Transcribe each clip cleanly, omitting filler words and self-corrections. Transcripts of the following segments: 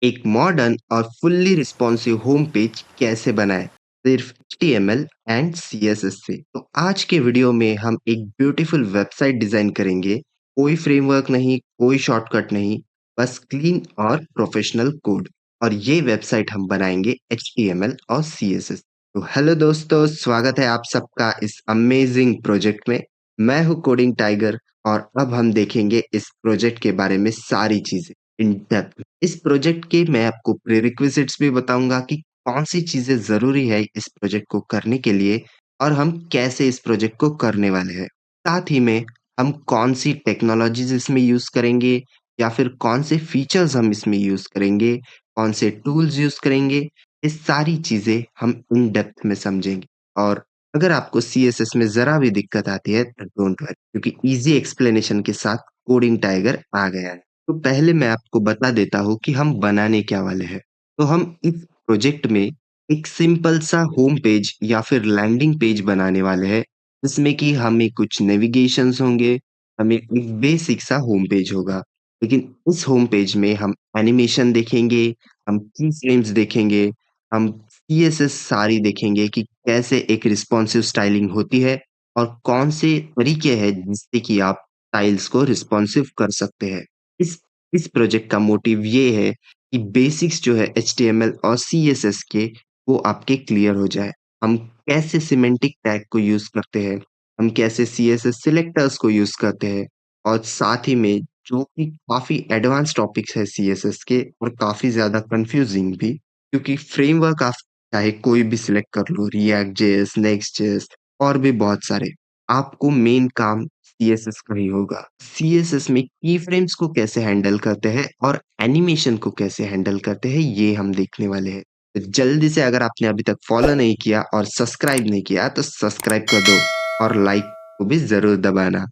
एक मॉडर्न और fully responsive home page कैसे बनाएं सिर्फ HTML एंड CSS से। तो आज के वीडियो में हम एक ब्यूटीफुल वेबसाइट डिजाइन करेंगे। कोई फ्रेमवर्क नहीं, कोई शॉर्टकट नहीं, बस क्लीन और प्रोफेशनल कोड। और ये वेबसाइट हम बनाएंगे HTML और CSS। तो हेलो दोस्तों, स्वागत है आप सबका इस अमेजिंग प्रोजेक्ट में। मैं हूँ कोडिंग टाइगर और अब हम देखेंगे इस प्रोजेक्ट के बारे में सारी चीजें इन डेप्थ। इस प्रोजेक्ट के मैं आपको प्रीरिक्विजिट्स भी बताऊंगा कि कौन सी चीजें जरूरी है इस प्रोजेक्ट को करने के लिए और हम कैसे इस प्रोजेक्ट को करने वाले हैं। साथ ही में हम कौन सी टेक्नोलॉजीज इसमें यूज करेंगे या फिर कौन से फीचर्स हम इसमें यूज करेंगे, कौन से टूल्स यूज करेंगे, ये सारी चीजें हम इन डेप्थ में समझेंगे। और अगर आपको CSS में जरा भी दिक्कत आती है तो डोंट वरी, क्योंकि इजी एक्सप्लेनेशन के साथ कोडिंग टाइगर आ गया है। तो पहले मैं आपको बता देता हूँ कि हम बनाने क्या वाले हैं। तो हम इस प्रोजेक्ट में एक सिंपल सा होम पेज या फिर लैंडिंग पेज बनाने वाले हैं, जिसमें कि हमें कुछ नेविगेशंस होंगे, हमें एक बेसिक सा होम पेज होगा। लेकिन इस होम पेज में हम एनिमेशन देखेंगे, हम की फ्रेम्स देखेंगे, हम CSS सारी देखेंगे कि कैसे एक रिस्पॉन्सिव स्टाइलिंग होती है और कौन से तरीके हैं जिससे कि आप स्टाइल्स को रिस्पॉन्सिव कर सकते हैं। इस इस प्रोजेक्ट का मोटिव ये है कि बेसिक्स जो है HTML और CSS के, वो आपके क्लियर हो जाए। हम कैसे सिमेंटिक टैग को यूज करते हैं, हम कैसे CSS सिलेक्टर्स को यूज करते हैं, और साथ ही में जो कि काफी एडवांस टॉपिक्स है CSS के और काफी ज्यादा कंफ्यूजिंग भी, क्योंकि फ्रेमवर्क आप चाहे कोई भी सिलेक्ट कर लो, रिएक्ट जेएस, नेक्स्ट जेएस और भी बहुत सारे, आपको मेन काम CSS का ही होगा। CSS में की फ्रेम्स को कैसे हैंडल करते हैं और एनिमेशन को कैसे हैंडल करते हैं, ये हम देखने वाले हैं। तो जल्दी से, अगर आपने अभी तक फॉलो नहीं किया और सब्सक्राइब नहीं किया तो सब्सक्राइब कर दो और लाइक को भी जरूर दबाना।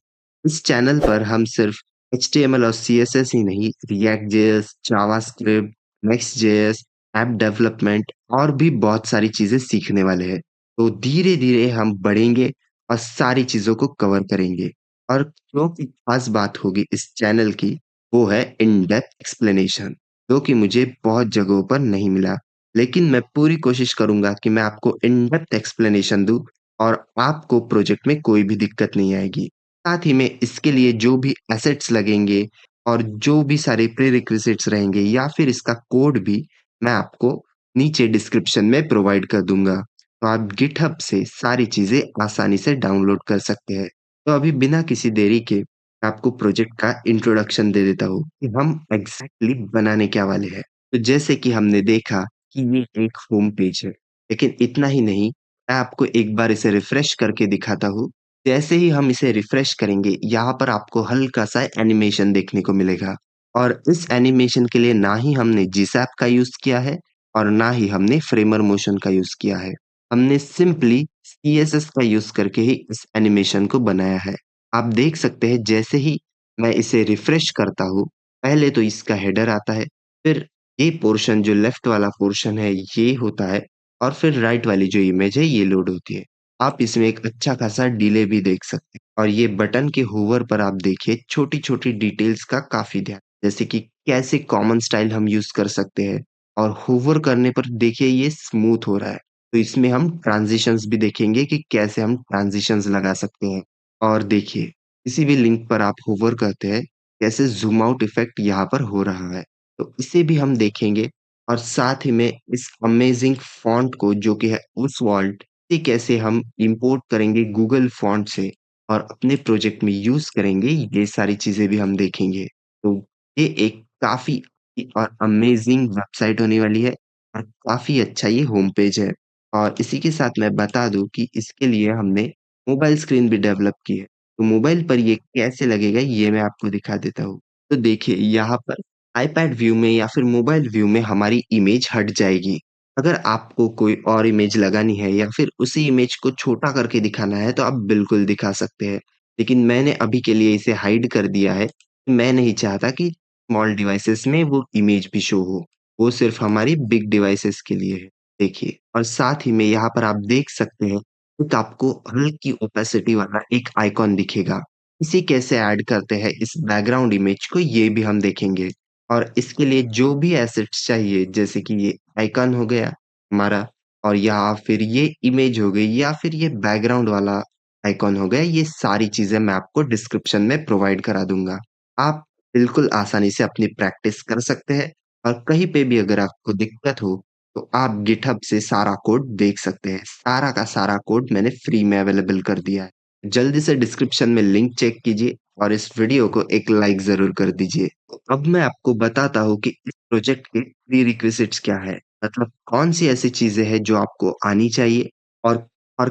इस चैनल पर हम सिर्फ HTML और CSS ही नहीं, react JS, JavaScript, next JS, app development और भी बहुत सारी चीजें सीखने वाले हैं। तो धीरे धीरे हम बढ़ेंगे और सारी चीजों को कवर करेंगे। और जो की खास बात होगी इस चैनल की, वो है इन डेप्थ एक्सप्लेनेशन, जो कि मुझे बहुत जगहों पर नहीं मिला। लेकिन मैं पूरी कोशिश करूंगा कि मैं आपको इन डेप्थ एक्सप्लेनेशन दूं और आपको प्रोजेक्ट में कोई भी दिक्कत नहीं आएगी। साथ ही में इसके लिए जो भी एसेट्स लगेंगे और जो भी सारे प्रीरिक्विजिट्स रहेंगे या फिर इसका कोड भी, मैं आपको नीचे डिस्क्रिप्शन में प्रोवाइड कर दूंगा। तो आप गिटहब से सारी चीजें आसानी से डाउनलोड कर सकते हैं। तो अभी बिना किसी देरी के मैं आपको प्रोजेक्ट का इंट्रोडक्शन दे देता हूँ कि हम एग्जैक्टली बनाने क्या वाले हैं। तो जैसे कि हमने देखा कि ये एक होम पेज है, लेकिन इतना ही नहीं, मैं आपको एक बार इसे रिफ्रेश करके दिखाता हूँ। जैसे ही हम इसे रिफ्रेश करेंगे, यहाँ पर आपको हल्का सा एनिमेशन देखने को मिलेगा। और इस एनिमेशन के लिए ना ही हमने GSAP का यूज किया है और ना ही हमने फ्रेमर मोशन का यूज किया है। हमने सिंपली CSS का यूज करके ही इस एनिमेशन को बनाया है। आप देख सकते हैं जैसे ही मैं इसे रिफ्रेश करता हूँ, पहले तो इसका हेडर आता है, फिर ये पोर्शन जो लेफ्ट वाला पोर्शन है ये होता है, और फिर राइट वाली जो इमेज है ये लोड होती है। आप इसमें एक अच्छा खासा डिले भी देख सकते हैं। और ये बटन के होवर पर आप देखिए छोटी छोटी डिटेल्स का काफी ध्यान, जैसे कि कैसे कॉमन स्टाइल हम यूज कर सकते हैं। और होवर करने पर देखिए ये स्मूथ हो रहा है। तो इसमें हम ट्रांजिशंस भी देखेंगे कि कैसे हम ट्रांजिशंस लगा सकते हैं। और देखिए, किसी भी लिंक पर आप होवर करते हैं, कैसे ज़ूम आउट इफ़ेक्ट यहाँ पर हो रहा है। तो इसे भी हम देखेंगे। और साथ ही में इस अमेज़िंग फ़ॉन्ट को, जो कि है ओसवाल्ड, ये कैसे हम इम्पोर्ट करेंगे गूगल फ़ॉन्ट से और अपने प्रोजेक्ट में यूज़ करेंगे, ये सारी चीज़ें भी हम देखेंगे। तो ये एक काफ़ी और अमेज़िंग वेबसाइट होने वाली है और काफ़ी अच्छा ये होम पेज है। और इसी के साथ मैं बता दूँ कि इसके लिए हमने मोबाइल स्क्रीन भी डेवलप की है। तो मोबाइल पर ये कैसे लगेगा, ये मैं आपको दिखा देता हूँ। तो देखिए, यहाँ पर आईपैड व्यू में या फिर मोबाइल व्यू में हमारी इमेज हट जाएगी। अगर आपको कोई और इमेज लगानी है या फिर उसी इमेज को छोटा करके दिखाना है तो आप बिल्कुल दिखा सकते हैं। लेकिन मैंने अभी के लिए इसे हाइड कर दिया है। मैं नहीं चाहता कि स्मॉल डिवाइसेस में वो इमेज भी शो हो। वो सिर्फ हमारी बिग डिवाइसेस के लिए है। देखिए, और साथ ही में यहाँ पर आप देख सकते हैं, एक आपको हल्की ओपेसिटी वाला एक आइकॉन दिखेगा। इसे कैसे ऐड करते हैं इस बैकग्राउंड इमेज को, ये भी हम देखेंगे। और इसके लिए जो भी एसेट्स चाहिए जैसे कि ये आइकन हो गया हमारा और या फिर ये इमेज हो गई या फिर ये बैकग्राउंड वाला आइकन हो गया, ये सारी चीज़ें मैं आपको डिस्क्रिप्शन में प्रोवाइड करा दूँगा। आप बिल्कुल आसानी से अपनी प्रैक्टिस कर सकते हैं और कहीं पे भी अगर आपको दिक्कत हो, तो आप गिटहब से सारा कोड देख सकते हैं। सारा का सारा कोड मैंने फ्री में अवेलेबल कर दिया है। जल्दी से डिस्क्रिप्शन में लिंक चेक कीजिए और इस वीडियो को एक लाइक ज़रूर कर दीजिए। अब मैं आपको बताता हूँ कि इस प्रोजेक्ट के प्रीरिक्विजिट्स क्या है, मतलब कौन सी ऐसी चीजें हैं जो आपको आनी चाहिए और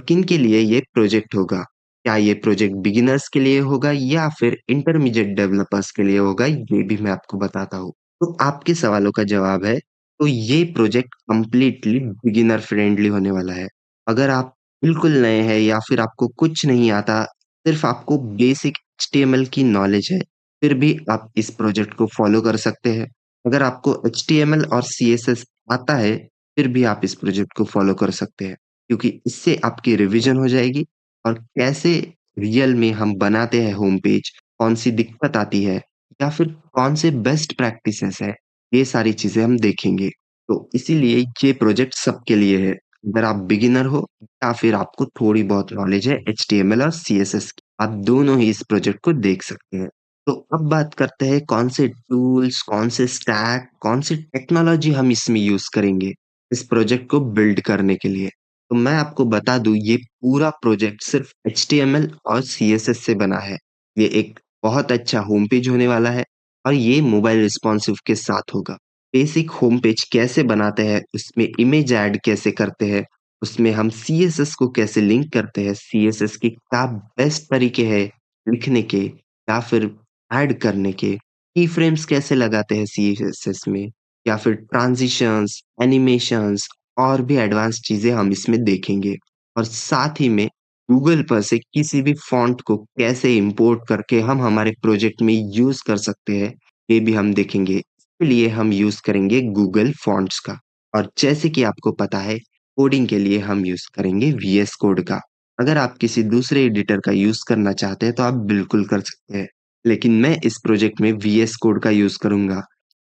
किन के लिए ये प्रोजेक्ट होगा। क्या ये प्रोजेक्ट बिगिनर्स के लिए होगा या फिर इंटरमीडिएट डेवलपर्स के लिए होगा, ये भी मैं आपको बताता हूँ। तो आपके सवालों का जवाब है, तो ये प्रोजेक्ट कंप्लीटली बिगिनर फ्रेंडली होने वाला है। अगर आप बिल्कुल नए हैं या फिर आपको कुछ नहीं आता, सिर्फ आपको बेसिक एचटीएमएल की नॉलेज है, फिर भी आप इस प्रोजेक्ट को फॉलो कर सकते हैं। अगर आपको एचटीएमएल और सीएसएस आता है, फिर भी आप इस प्रोजेक्ट को फॉलो कर सकते हैं, क्योंकि इससे आपकी रिवीजन हो जाएगी और कैसे रियल में हम बनाते हैं होम पेज, कौन सी दिक्कत आती है या फिर कौन से बेस्ट प्रैक्टिसेस है, ये सारी चीजें हम देखेंगे। तो इसीलिए ये प्रोजेक्ट सबके लिए है। अगर आप बिगिनर हो या फिर आपको थोड़ी बहुत नॉलेज है एचटीएमएल और सीएसएस की, आप दोनों ही इस प्रोजेक्ट को देख सकते हैं। तो अब बात करते हैं कौन से टूल्स, कौन से स्टैक, कौन सी टेक्नोलॉजी हम इसमें यूज करेंगे इस प्रोजेक्ट को बिल्ड करने के लिए। तो मैं आपको बता दूं, ये पूरा प्रोजेक्ट सिर्फ एचटीएमएल और सीएसएस से बना है। ये एक बहुत अच्छा होम पेज होने वाला है और ये मोबाइल रिस्पॉन्सिव के साथ होगा। बेसिक होम पेज कैसे बनाते हैं, उसमें इमेज ऐड कैसे करते हैं, उसमें हम सीएसएस को कैसे लिंक करते हैं, सीएसएस के क्या बेस्ट तरीके हैं लिखने के या फिर ऐड करने के, की फ्रेम्स कैसे लगाते हैं सीएसएस में या फिर ट्रांजिशंस, एनिमेशंस और भी एडवांस चीजें हम इसमें देखेंगे। और साथ ही में गूगल पर से किसी भी फॉन्ट को कैसे इंपोर्ट करके हम हमारे प्रोजेक्ट में यूज कर सकते हैं, ये भी हम देखेंगे। इसके लिए हम यूज करेंगे गूगल फॉन्ट्स का। और जैसे कि आपको पता है, कोडिंग के लिए हम यूज करेंगे वीएस कोड का। अगर आप किसी दूसरे एडिटर का यूज करना चाहते हैं तो आप बिल्कुल कर सकते हैं, लेकिन मैं इस प्रोजेक्ट में वीएस कोड का यूज करूंगा।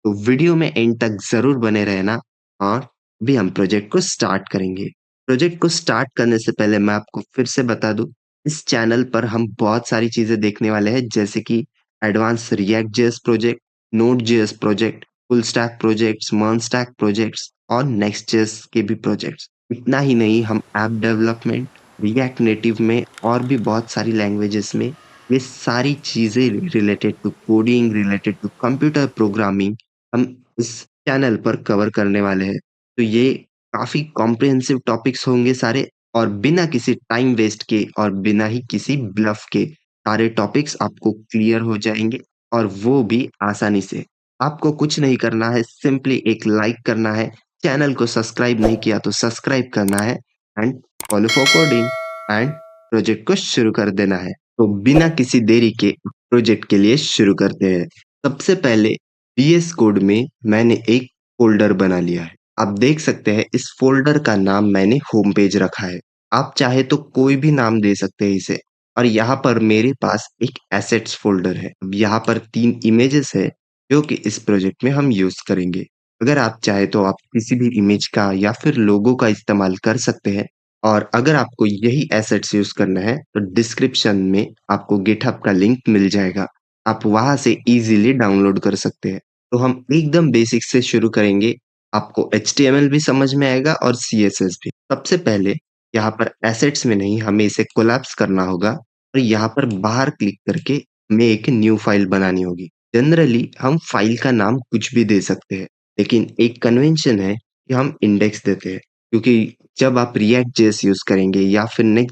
तो वीडियो में एंड तक जरूर बने रहना और भी हम प्रोजेक्ट को स्टार्ट करेंगे। प्रोजेक्ट को स्टार्ट करने से पहले मैं आपको फिर से बता दूं, इस चैनल पर हम बहुत सारी चीजें देखने वाले हैं, जैसे कि advance react JS project, node JS project, full stack projects, MERN stack projects और नेक्स्ट जेएस के भी प्रोजेक्ट्स। इतना ही नहीं, हम ऐप डेवलपमेंट, रिएक्ट नेटिव में और भी बहुत सारी लैंग्वेजेस में ये सारी चीजें related to coding, related to computer programming हम इस चैनल पर कवर करने वाले हैं। तो ये काफी कॉम्प्रिहेंसिव टॉपिक्स होंगे सारे, और बिना किसी टाइम वेस्ट के और बिना ही किसी ब्लफ के सारे टॉपिक्स आपको क्लियर हो जाएंगे, और वो भी आसानी से। आपको कुछ नहीं करना है, सिंपली एक लाइक करना है, चैनल को सब्सक्राइब नहीं किया तो सब्सक्राइब करना है and follow for coding and project को शुरू कर देना है। तो बिना किसी देरी के प्रोजेक्ट के लिए शुरू करते हैं। सबसे पहले वीएस कोड में मैंने एक फोल्डर बना लिया है। आप देख सकते हैं इस फोल्डर का नाम मैंने होम पेज रखा है। आप चाहे तो कोई भी नाम दे सकते हैं इसे। और यहाँ पर मेरे पास एक एसेट्स फोल्डर है। अब यहाँ पर 3 इमेजेस है जो कि इस प्रोजेक्ट में हम यूज करेंगे। अगर आप चाहे तो आप किसी भी इमेज का या फिर लोगो का इस्तेमाल कर सकते हैं। और अगर आपको यही एसेट्स यूज करना है तो डिस्क्रिप्शन में आपको गिटहब का लिंक मिल जाएगा। आप वहां से इजीली डाउनलोड कर सकते हैं। तो हम एकदम बेसिक से शुरू करेंगे। आपको एचटीएमएल भी समझ में आएगा और सीएसएस भी। सबसे पहले यहाँ पर एसेट्स में नहीं, हमें इसे कोलैप्स करना होगा और यहाँ पर बाहर क्लिक करके हमें एक न्यू फाइल बनानी होगी। जनरली हम फाइल का नाम कुछ भी दे सकते हैं, लेकिन एक कन्वेंशन है कि हम इंडेक्स देते हैं, क्योंकि जब आप रिएक्ट जेएस यूज करेंगे या फिर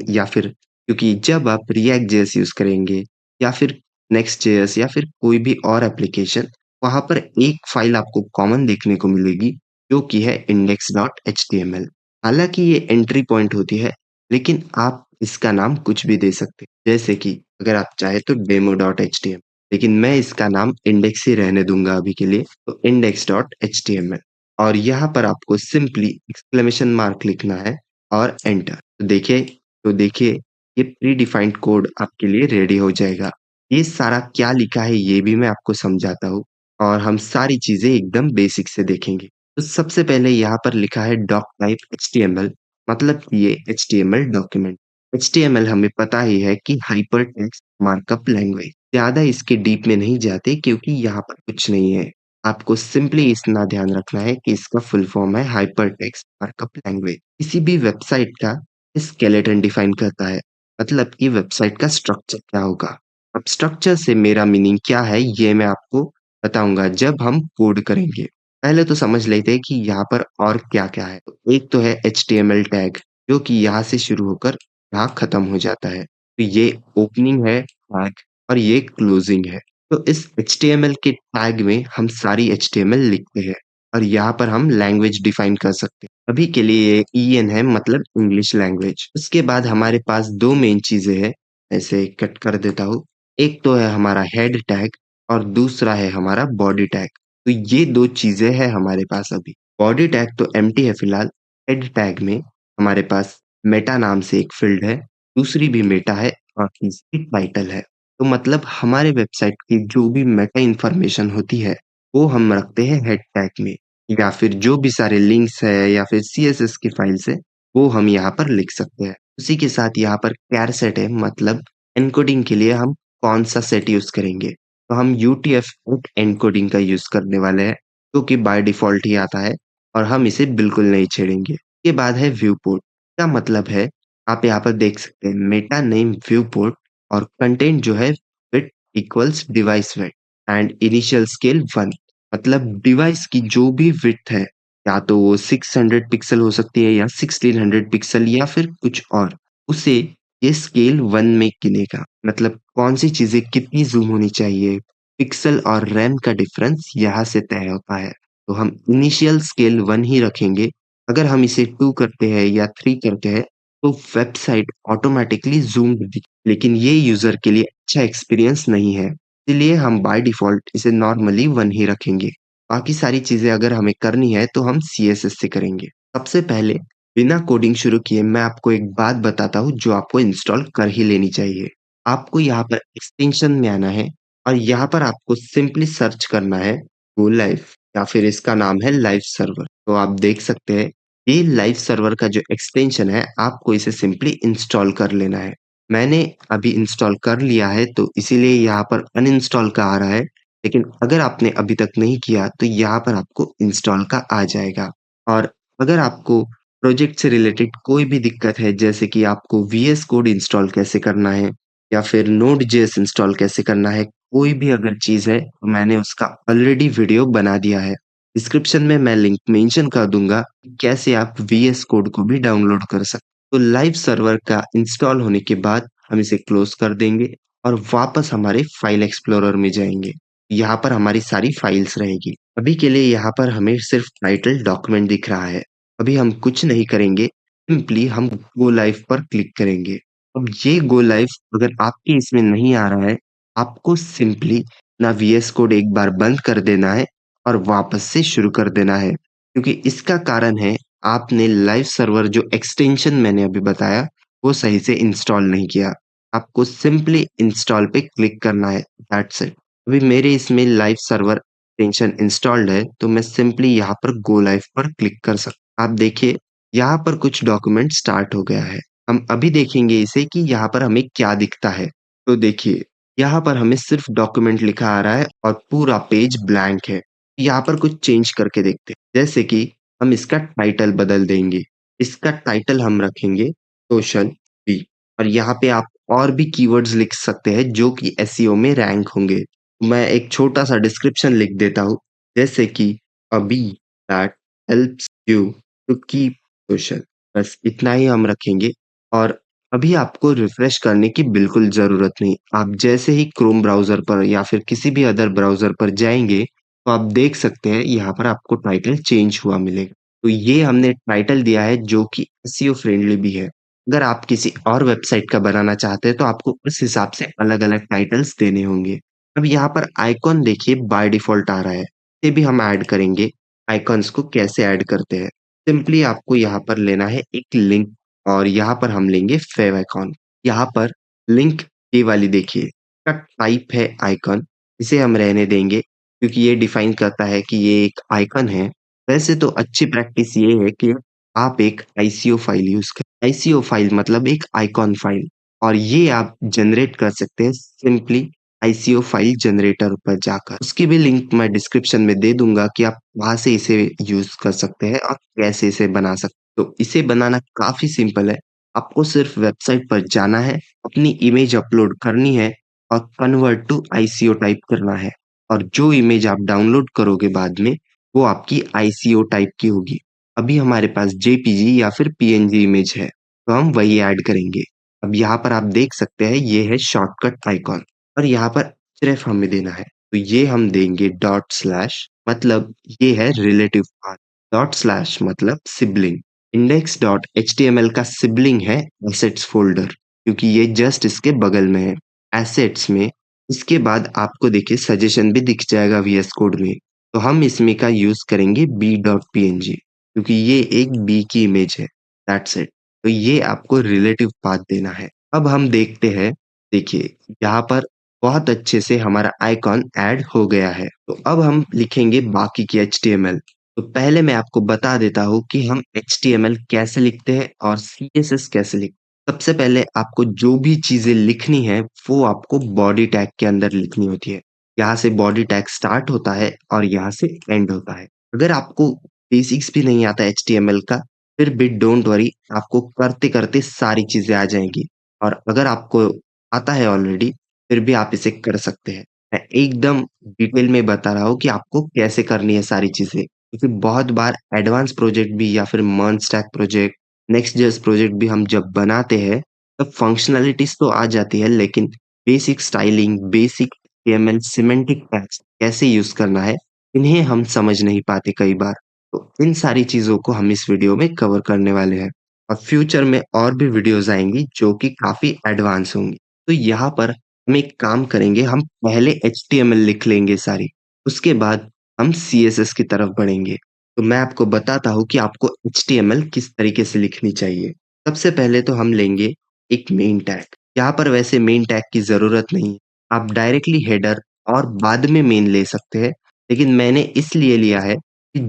या फिर क्योंकि जब आप रिएक्ट जेएस यूज करेंगे या फिर नेक्स्ट जेएस या फिर कोई भी और एप्लीकेशन, वहां पर एक फाइल आपको कॉमन देखने को मिलेगी जो कि है index.html। हालांकि ये एंट्री पॉइंट होती है, लेकिन आप इसका नाम कुछ भी दे सकते हैं, जैसे कि अगर आप चाहे तो demo.html, लेकिन मैं इसका नाम इंडेक्स ही रहने दूंगा अभी के लिए, तो index.html। और यहाँ पर आपको सिंपली एक्सक्लेमेशन मार्क लिखना है और एंटर। तो देखिए ये प्री डिफाइंड कोड आपके लिए रेडी हो जाएगा। ये सारा क्या लिखा है ये भी मैं आपको समझाता हूँ। और हम सारी चीज़ें एकदम बेसिक से देखेंगे। तो सबसे पहले यहाँ पर लिखा है डॉक टाइप एचटीएमएल, मतलब ये एचटीएमएल डॉक्यूमेंट। एचटीएमएल हमें पता ही है कि हाइपर टेक्स्ट मार्कअप लैंग्वेज। ज़्यादा इसके डीप में नहीं जाते क्योंकि यहाँ पर कुछ नहीं है। आपको सिंपली इतना ध्यान रखना है कि इसका फुल फॉर्म है हाइपर टेक्स्ट मार्कअप लैंग्वेज। किसी भी वेबसाइट का स्केलेटन डिफाइन करता है, मतलब कि वेबसाइट का स्ट्रक्चर क्या होगा। अब स्ट्रक्चर से मेरा मीनिंग क्या है, ये मैं आपको बताऊँगा जब हम कोड करेंगे। पहले तो समझ लेते हैं कि यहाँ पर और क्या-क्या है। तो एक तो है एचटीएमएल टैग, जो कि यहाँ से शुरू होकर यहाँ खत्म हो जाता है। तो ये ओपनिंग है टैग और ये क्लोजिंग है। तो इस एचटीएमएल के टैग में हम सारी एचटीएमएल लिखते हैं और यहाँ पर हम लैंग्वेज डिफाइन कर सकते हैं। अभी के लिए ये ईएन है, मतलब इंग्लिश लैंग्वेज। उसके बाद हमारे पास 2 मेन चीज़ें हैं, ऐसे कट कर देता हूँ। एक तो है हमारा हेड टैग और दूसरा है हमारा बॉडी टैग। तो ये 2 चीज़ें हैं हमारे पास अभी। बॉडी टैग तो एम्प्टी है फिलहाल। हेड टैग में हमारे पास मेटा नाम से एक फ़ील्ड है, दूसरी भी मेटा है और तीसरी टाइटल है। तो मतलब हमारे वेबसाइट की जो भी मेटा इन्फॉर्मेशन होती है, वो हम रखते हैं हेड टैग में, या फिर जो भी सारे लिंक्स है या फिर सीएसएस की फाइल्स है, वो हम यहाँ पर लिख सकते हैं। उसी के साथ यहाँ पर कैर सेट है, मतलब एन्कोडिंग के लिए हम कौन-सा सेट यूज़ करेंगे। तो हम यूटीएफ-8 एन्कोडिंग का यूज़ करने वाले हैं, जो कि बाय डिफ़ॉल्ट ही आता है और हम इसे बिल्कुल नहीं छेड़ेंगे। इसके बाद है व्यू पोर्ट। इसका मतलब है, आप यहाँ पर देख सकते हैं मेटा नेम व्यू पोर्ट और कंटेंट जो है width equals device width and initial scale 1, मतलब डिवाइस की जो भी विड्थ है, या तो वो 600 पिक्सल हो सकती है या 1600 पिक्सल या फिर कुछ और, उसे ये स्केल 1 में गिनेगा। मतलब कौन-सी चीज़ें कितनी ज़ूम होनी चाहिए, पिक्सल और रैम का डिफ़रेंस यहाँ से तय होता है। तो हम इनिशियल स्केल 1 ही रखेंगे। अगर हम इसे 2 करते हैं या 3 करते हैं, तो वेबसाइट ऑटोमैटिकली ज़ूम्ड लेकिन ये यूज़र के लिए अच्छा एक्सपीरियंस नहीं है। इसीलिए हम बाय डिफ़ॉल्ट इसे नॉर्मली 1 ही रखेंगे। बाकी सारी चीज़ें अगर हमें करनी है तो हम सीएसएस से करेंगे। सबसे पहले बिना कोडिंग शुरू किए मैं आपको एक बात बताता हूँ जो आपको इंस्टॉल कर ही लेनी चाहिए। आपको यहाँ पर एक्सटेंशन में आना है और यहाँ पर आपको सिंपली सर्च करना है गो लाइव, या फिर इसका नाम है लाइव सर्वर। तो आप देख सकते हैं ये लाइव सर्वर का जो एक्सटेंशन है, आपको इसे सिंपली इंस्टॉल कर लेना है। मैंने अभी इंस्टॉल कर लिया है तो इसीलिए यहाँ पर अनइंस्टॉल का आ रहा है। लेकिन अगर आपने अभी तक नहीं किया तो यहाँ पर आपको इंस्टॉल का आ जाएगा। और अगर आपको प्रोजेक्ट से रिलेटेड कोई भी दिक्कत है, जैसे कि आपको वीएस कोड इंस्टॉल कैसे करना है या फिर नोड जेएस इंस्टॉल कैसे करना है, कोई भी अगर चीज़ है तो मैंने उसका ऑलरेडी वीडियो बना दिया है। डिस्क्रिप्शन में मैं लिंक मेंशन कर दूँगा कि कैसे आप वीएस कोड को भी डाउनलोड कर सकते। तो लाइव सर्वर का इंस्टॉल होने के बाद हम इसे क्लोज़ कर देंगे और वापस हमारे फाइल एक्सप्लोरर में जाएँगे। यहाँ पर हमारी सारी फाइल्स रहेगी। अभी के लिए यहाँ पर हमें सिर्फ टाइटल डॉक्यूमेंट दिख रहा है। अभी हम कुछ नहीं करेंगे, सिंपली हम गो लाइव पर क्लिक करेंगे। अब ये गो लाइव अगर आपके इसमें नहीं आ रहा है, आपको सिंपली अपना वीएस कोड एक बार बंद कर देना है और वापस से शुरू कर देना है। क्योंकि इसका कारण है, आपने लाइव सर्वर जो एक्सटेंशन मैंने अभी बताया, वो सही से इंस्टॉल नहीं किया। आपको सिंपली इंस्टॉल पे क्लिक करना है, दैट्स इट। अभी मेरे इसमें लाइव सर्वर एक्सटेंशन इंस्टॉल्ड है, तो मैं सिंपली यहाँ पर गो लाइव पर क्लिक कर सकता हूँ। आप देखिए, यहाँ पर कुछ डॉक्यूमेंट स्टार्ट हो गया है। हम अभी देखेंगे इसे कि यहाँ पर हमें क्या दिखता है। तो देखिए, यहाँ पर हमें सिर्फ डॉक्यूमेंट लिखा आ रहा है और पूरा पेज ब्लैंक है। यहाँ पर कुछ चेंज करके देखते हैं। जैसे कि हम इसका टाइटल बदल देंगे। इसका टाइटल हम रखेंगे सोशल बी, और यहाँ पे आप और भी कीवर्ड्स लिख सकते हैं जो कि एसईओ में रैंक होंगे। मैं एक छोटा-सा डिस्क्रिप्शन लिख देता हूँ, जैसे कि a bee that helps you to keep social. बस इतना ही हम रखेंगे और अभी आपको रिफ्रेश करने की बिल्कुल ज़रूरत नहीं। आप जैसे ही क्रोम ब्राउज़र पर या फिर किसी भी अदर ब्राउज़र पर जाएँगे, तो आप देख सकते हैं यहाँ पर आपको टाइटल चेंज हुआ मिलेगा। तो ये हमने टाइटल दिया है जो कि एसईओ फ्रेंडली भी है। अगर आप किसी और वेबसाइट का बनाना चाहते हैं तो आपको उस हिसाब से अलग-अलग टाइटल्स देने होंगे। अब यहाँ पर आइकॉन देखिए बाय डिफ़ॉल्ट आ रहा है। इसे भी हम ऐड करेंगे। आइकॉन्स को कैसे ऐड करते हैं? सिंपली आपको यहाँ पर लेना है एक लिंक और यहाँ पर हम लेंगे फेविकॉन। यहाँ पर लिंक ये वाली देखिए, इसका टाइप है आइकॉन, इसे हम रहने देंगे। क्योंकि ये डिफाइन करता है कि ये एक आइकन है। वैसे तो अच्छी प्रैक्टिस ये है कि आप एक आईसीओ फाइल यूज़ करें। आईसीओ फाइल मतलब एक आइकॉन फाइल, और ये आप जनरेट कर सकते हैं सिंपली आईसीओ फाइल जनरेटर पर जाकर। उसकी भी लिंक मैं डिस्क्रिप्शन में दे दूँगा कि आप वहाँ से इसे यूज़ कर सकते हैं और कैसे इसे बना सकते हैं। तो इसे बनाना काफ़ी सिंपल है। आपको सिर्फ वेबसाइट पर जाना है, अपनी इमेज अपलोड करनी है और कन्वर्ट टू आईसीओ टाइप करना है, और जो इमेज आप डाउनलोड करोगे बाद में, वो आपकी आईसीओ टाइप की होगी। अभी हमारे पास जेपीजी या फिर पीएनजी इमेज है, तो हम वही ऐड करेंगे। अब यहाँ पर आप देख सकते हैं ये है शॉर्टकट आइकॉन, और यहाँ पर सिर्फ हमें देना है। तो ये हम देंगे डॉट स्लैश, मतलब ये है रिलेटिव पाथ। डॉट स्लैश मतलब सिबलिंग। इंडेक्स डॉट एचटीएमएल का सिबलिंग है एसेट्स फोल्डर, क्योंकि ये जस्ट इसके बगल में है एसेट्स में। इसके बाद आपको देखिए सजेशन भी दिख जाएगा वीएस कोड में। तो हम इसमें का यूज करेंगे बी डॉट पीएनजी, क्योंकि ये एक बी की इमेज है। That's it. तो ये आपको रिलेटिव पाथ देना है। अब हम देखते हैं, देखिए यहाँ पर बहुत अच्छे से हमारा आइकॉन ऐड हो गया है। तो अब हम लिखेंगे बाकी की एचटीएमएल। तो पहले मैं आपको बता देता हूँ कि हम एचटीएमएल कैसे लिखते हैं और सीएसएस कैसे लिखते हैं। सबसे पहले आपको जो भी चीजें लिखनी है वो आपको बॉडी टैग के अंदर लिखनी होती है। यहाँ से बॉडी टैग स्टार्ट होता है और यहाँ से एंड होता है। अगर आपको बेसिक्स भी नहीं आता एचटीएमएल का, फिर भी डोंट वरी, आपको करते करते सारी चीजें आ जाएंगी। और अगर आपको आता है ऑलरेडी, फिर भी आप इसे कर सकते हैं। मैं एकदम डिटेल में बता रहा हूँ कि आपको कैसे करनी है सारी चीजें, क्योंकि बहुत बार एडवांस प्रोजेक्ट भी या फिर मर्न स्टैक प्रोजेक्ट, नेक्स्ट जेस प्रोजेक्ट भी हम जब बनाते हैं, तब फंक्शनैलिटीज तो आ जाती है, लेकिन basic styling, basic HTML, semantic tags कैसे यूज करना है, इन्हें हम समझ नहीं पाते कई बार। तो इन सारी चीजों को हम इस वीडियो में कवर करने वाले हैं, और फ्यूचर में और भी वीडियोस आएंगी जो कि काफी एडवांस होंगी। तो यहाँ पर हम एक काम करेंगे, हम पहले एचटीएमएल लिख लेंगे सारी, उसके बाद हम सीएसएस की तरफ बढ़ेंगे। तो मैं आपको बताता हूँ कि आपको एचटीएमएल किस तरीके से लिखनी चाहिए। सबसे पहले तो हम लेंगे एक मेन टैग। यहाँ पर वैसे मेन टैग की जरूरत नहीं है, आप डायरेक्टली हेडर और बाद में मेन ले सकते हैं। लेकिन मैंने इसलिए लिया है कि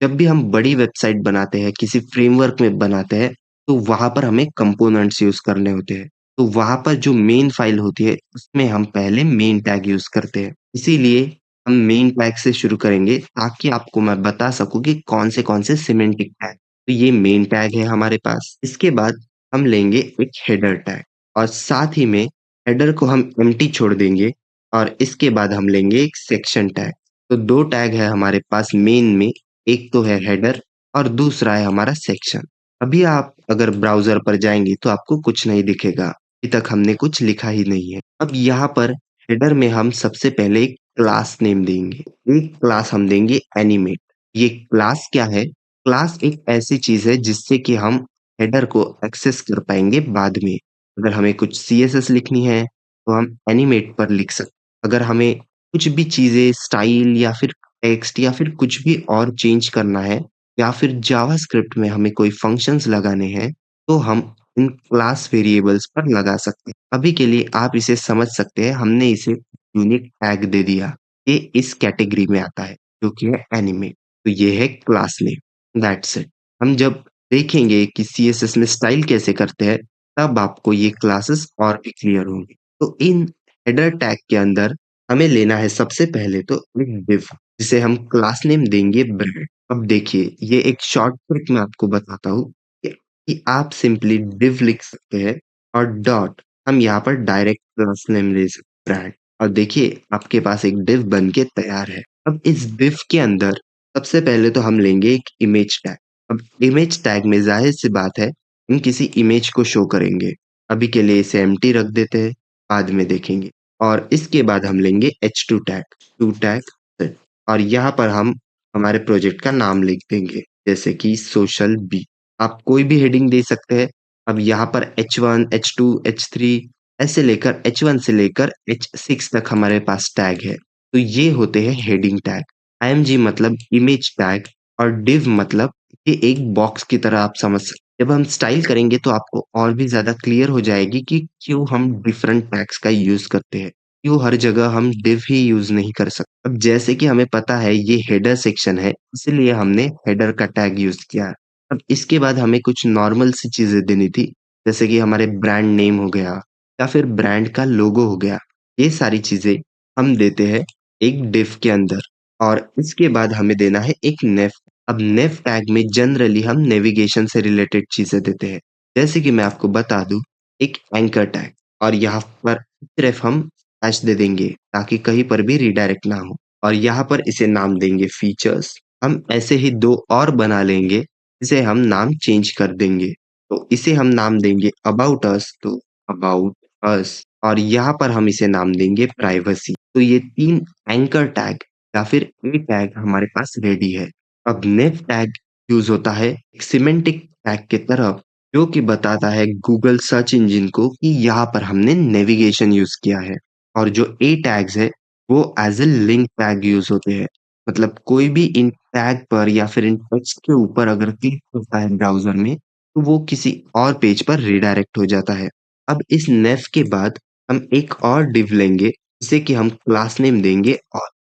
जब भी हम बड़ी वेबसाइट बनाते हैं, किसी फ्रेमवर्क में बनाते हैं, तो वहां पर हमें कंपोनेंट्स यूज करने होते हैं। तो वहां पर जो मेन फाइल होती है, उसमें हम पहले मेन टैग यूज करते हैं। इसीलिए हम मेन टैग से शुरू करेंगे, ताकि आपको मैं बता सकूं कि कौन से सिमेंटिक टैग। तो ये मेन टैग है हमारे पास। इसके बाद हम लेंगे एक हेडर टैग, और साथ ही में हेडर को हम एम्प्टी छोड़ देंगे, और इसके बाद हम लेंगे एक सेक्शन टैग। तो दो टैग है हमारे पास मेन में, एक तो है हेडर और दूसरा है हमारा सेक्शन। अभी आप अगर ब्राउज़र पर जाएँगे तो आपको कुछ नहीं दिखेगा, अभी तक हमने कुछ लिखा ही नहीं है। अब यहाँ पर हेडर में हम सबसे पहले एक क्लास नेम देंगे। एक क्लास हम देंगे एनिमेट। ये क्लास क्या है? क्लास एक ऐसी चीज़ है जिससे कि हम हेडर को एक्सेस कर पाएँगे बाद में। अगर हमें कुछ सीएसएस लिखनी है, तो हम एनिमेट पर लिख सकते हैं। अगर हमें कुछ भी चीज़ें स्टाइल या फिर टेक्स्ट या फिर कुछ भी और चेंज करना है, या फिर जावास्क्रिप्ट में हमें कोई फंक्शंस लगाने हैं, तो हम इन क्लास वेरिएबल्स पर लगा सकते हैं। अभी के लिए आप इसे समझ सकते हैं, हमने इसे यूनिक टैग दे दिया। ये इस कैटेगरी में आता है, जो कि है एनिमेट। तो ये है क्लास नेम, दैट्स इट। हम जब देखेंगे कि सीएसएस में स्टाइल कैसे करते हैं, तब आपको ये क्लासेस और भी क्लियर होंगी। तो इन हेडर टैग के अंदर हमें लेना है सबसे पहले तो एक डिव, जिसे हम क्लास नेम देंगे ब्रेड। अब देखिए, ये एक शॉर्ट ट्रिक मैं आपको बताता हूँ कि आप सिंपली डिव लिख सकते हैं, और डॉट हम यहाँ पर डायरेक्ट क्लास नेम ले सकते हैं ब्रांड। और देखिए, आपके पास एक डिव बन के तैयार है। अब इस डिव के अंदर सबसे पहले तो हम लेंगे एक इमेज टैग। अब इमेज टैग में जाहिर सी बात है, हम किसी इमेज को शो करेंगे। अभी के लिए इसे एम्प्टी रख देते हैं, बाद में देखेंगे। और इसके बाद हम लेंगे H2 टैग, टू टैग, और यहाँ पर हम हमारे प्रोजेक्ट का नाम लिख देंगे, जैसे कि सोशल बी। आप कोई भी हेडिंग दे सकते हैं। अब यहाँ पर H1, H2, H3 ऐसे लेकर H1 से लेकर H6 तक हमारे पास टैग है। तो ये होते हैं हेडिंग टैग। IMG मतलब इमेज टैग, और div मतलब ये एक बॉक्स की तरह आप समझ सकते हैं। जब हम स्टाइल करेंगे तो आपको और भी ज्यादा क्लियर हो जाएगी कि क्यों हम डिफरेंट टैग्स का यूज करते हैं। यूँ हर जगह हम div ही यूज़ नहीं कर सकते। अब जैसे कि हमें पता है ये हेडर सेक्शन है, इसलिए हमने हेडर का टैग यूज़ किया। अब इसके बाद हमें कुछ नॉर्मल सी चीज़ें देनी थी, जैसे कि हमारे ब्रांड नेम हो गया या फिर ब्रांड का लोगो हो गया। ये सारी चीज़ें हम देते हैं एक div के अंदर और इसके बाद हमें देना है एक नेव। अब नेव टैग में जनरली हम नेविगेशन से रिलेटेड चीज़ें देते हैं। जैसे कि मैं आपको बता दूँ, एक एंकर टैग और यहाँ पर सिर्फ हम स्लैश दे देंगे ताकि कहीं पर भी रीडायरेक्ट ना हो और यहाँ पर इसे नाम देंगे फीचर्स। हम ऐसे ही 2 और बना लेंगे, इसे हम नाम चेंज कर देंगे। तो इसे हम नाम देंगे अबाउट अस तो अबाउट अस और यहाँ पर हम इसे नाम देंगे प्राइवेसी। तो ये 3 एंकर टैग या फिर ए टैग हमारे पास रेडी है। अब नेव टैग यूज़ होता है एक सिमेंटिक टैग की तरह जो कि बताता है गूगल सर्च इंजन को कि यहाँ पर हमने नेविगेशन यूज़ किया है। और जो ए टैग्स है वो as a link tag use होते हैं। मतलब कोई भी इन टैग पर या फिर इन टेक्स्ट के ऊपर अगर क्लिक होता है ब्राउज़र में, तो वो किसी और पेज पर रीडायरेक्ट हो जाता है। अब इस नेव के बाद हम एक और डिव लेंगे, जिसे कि हम क्लास नेम देंगे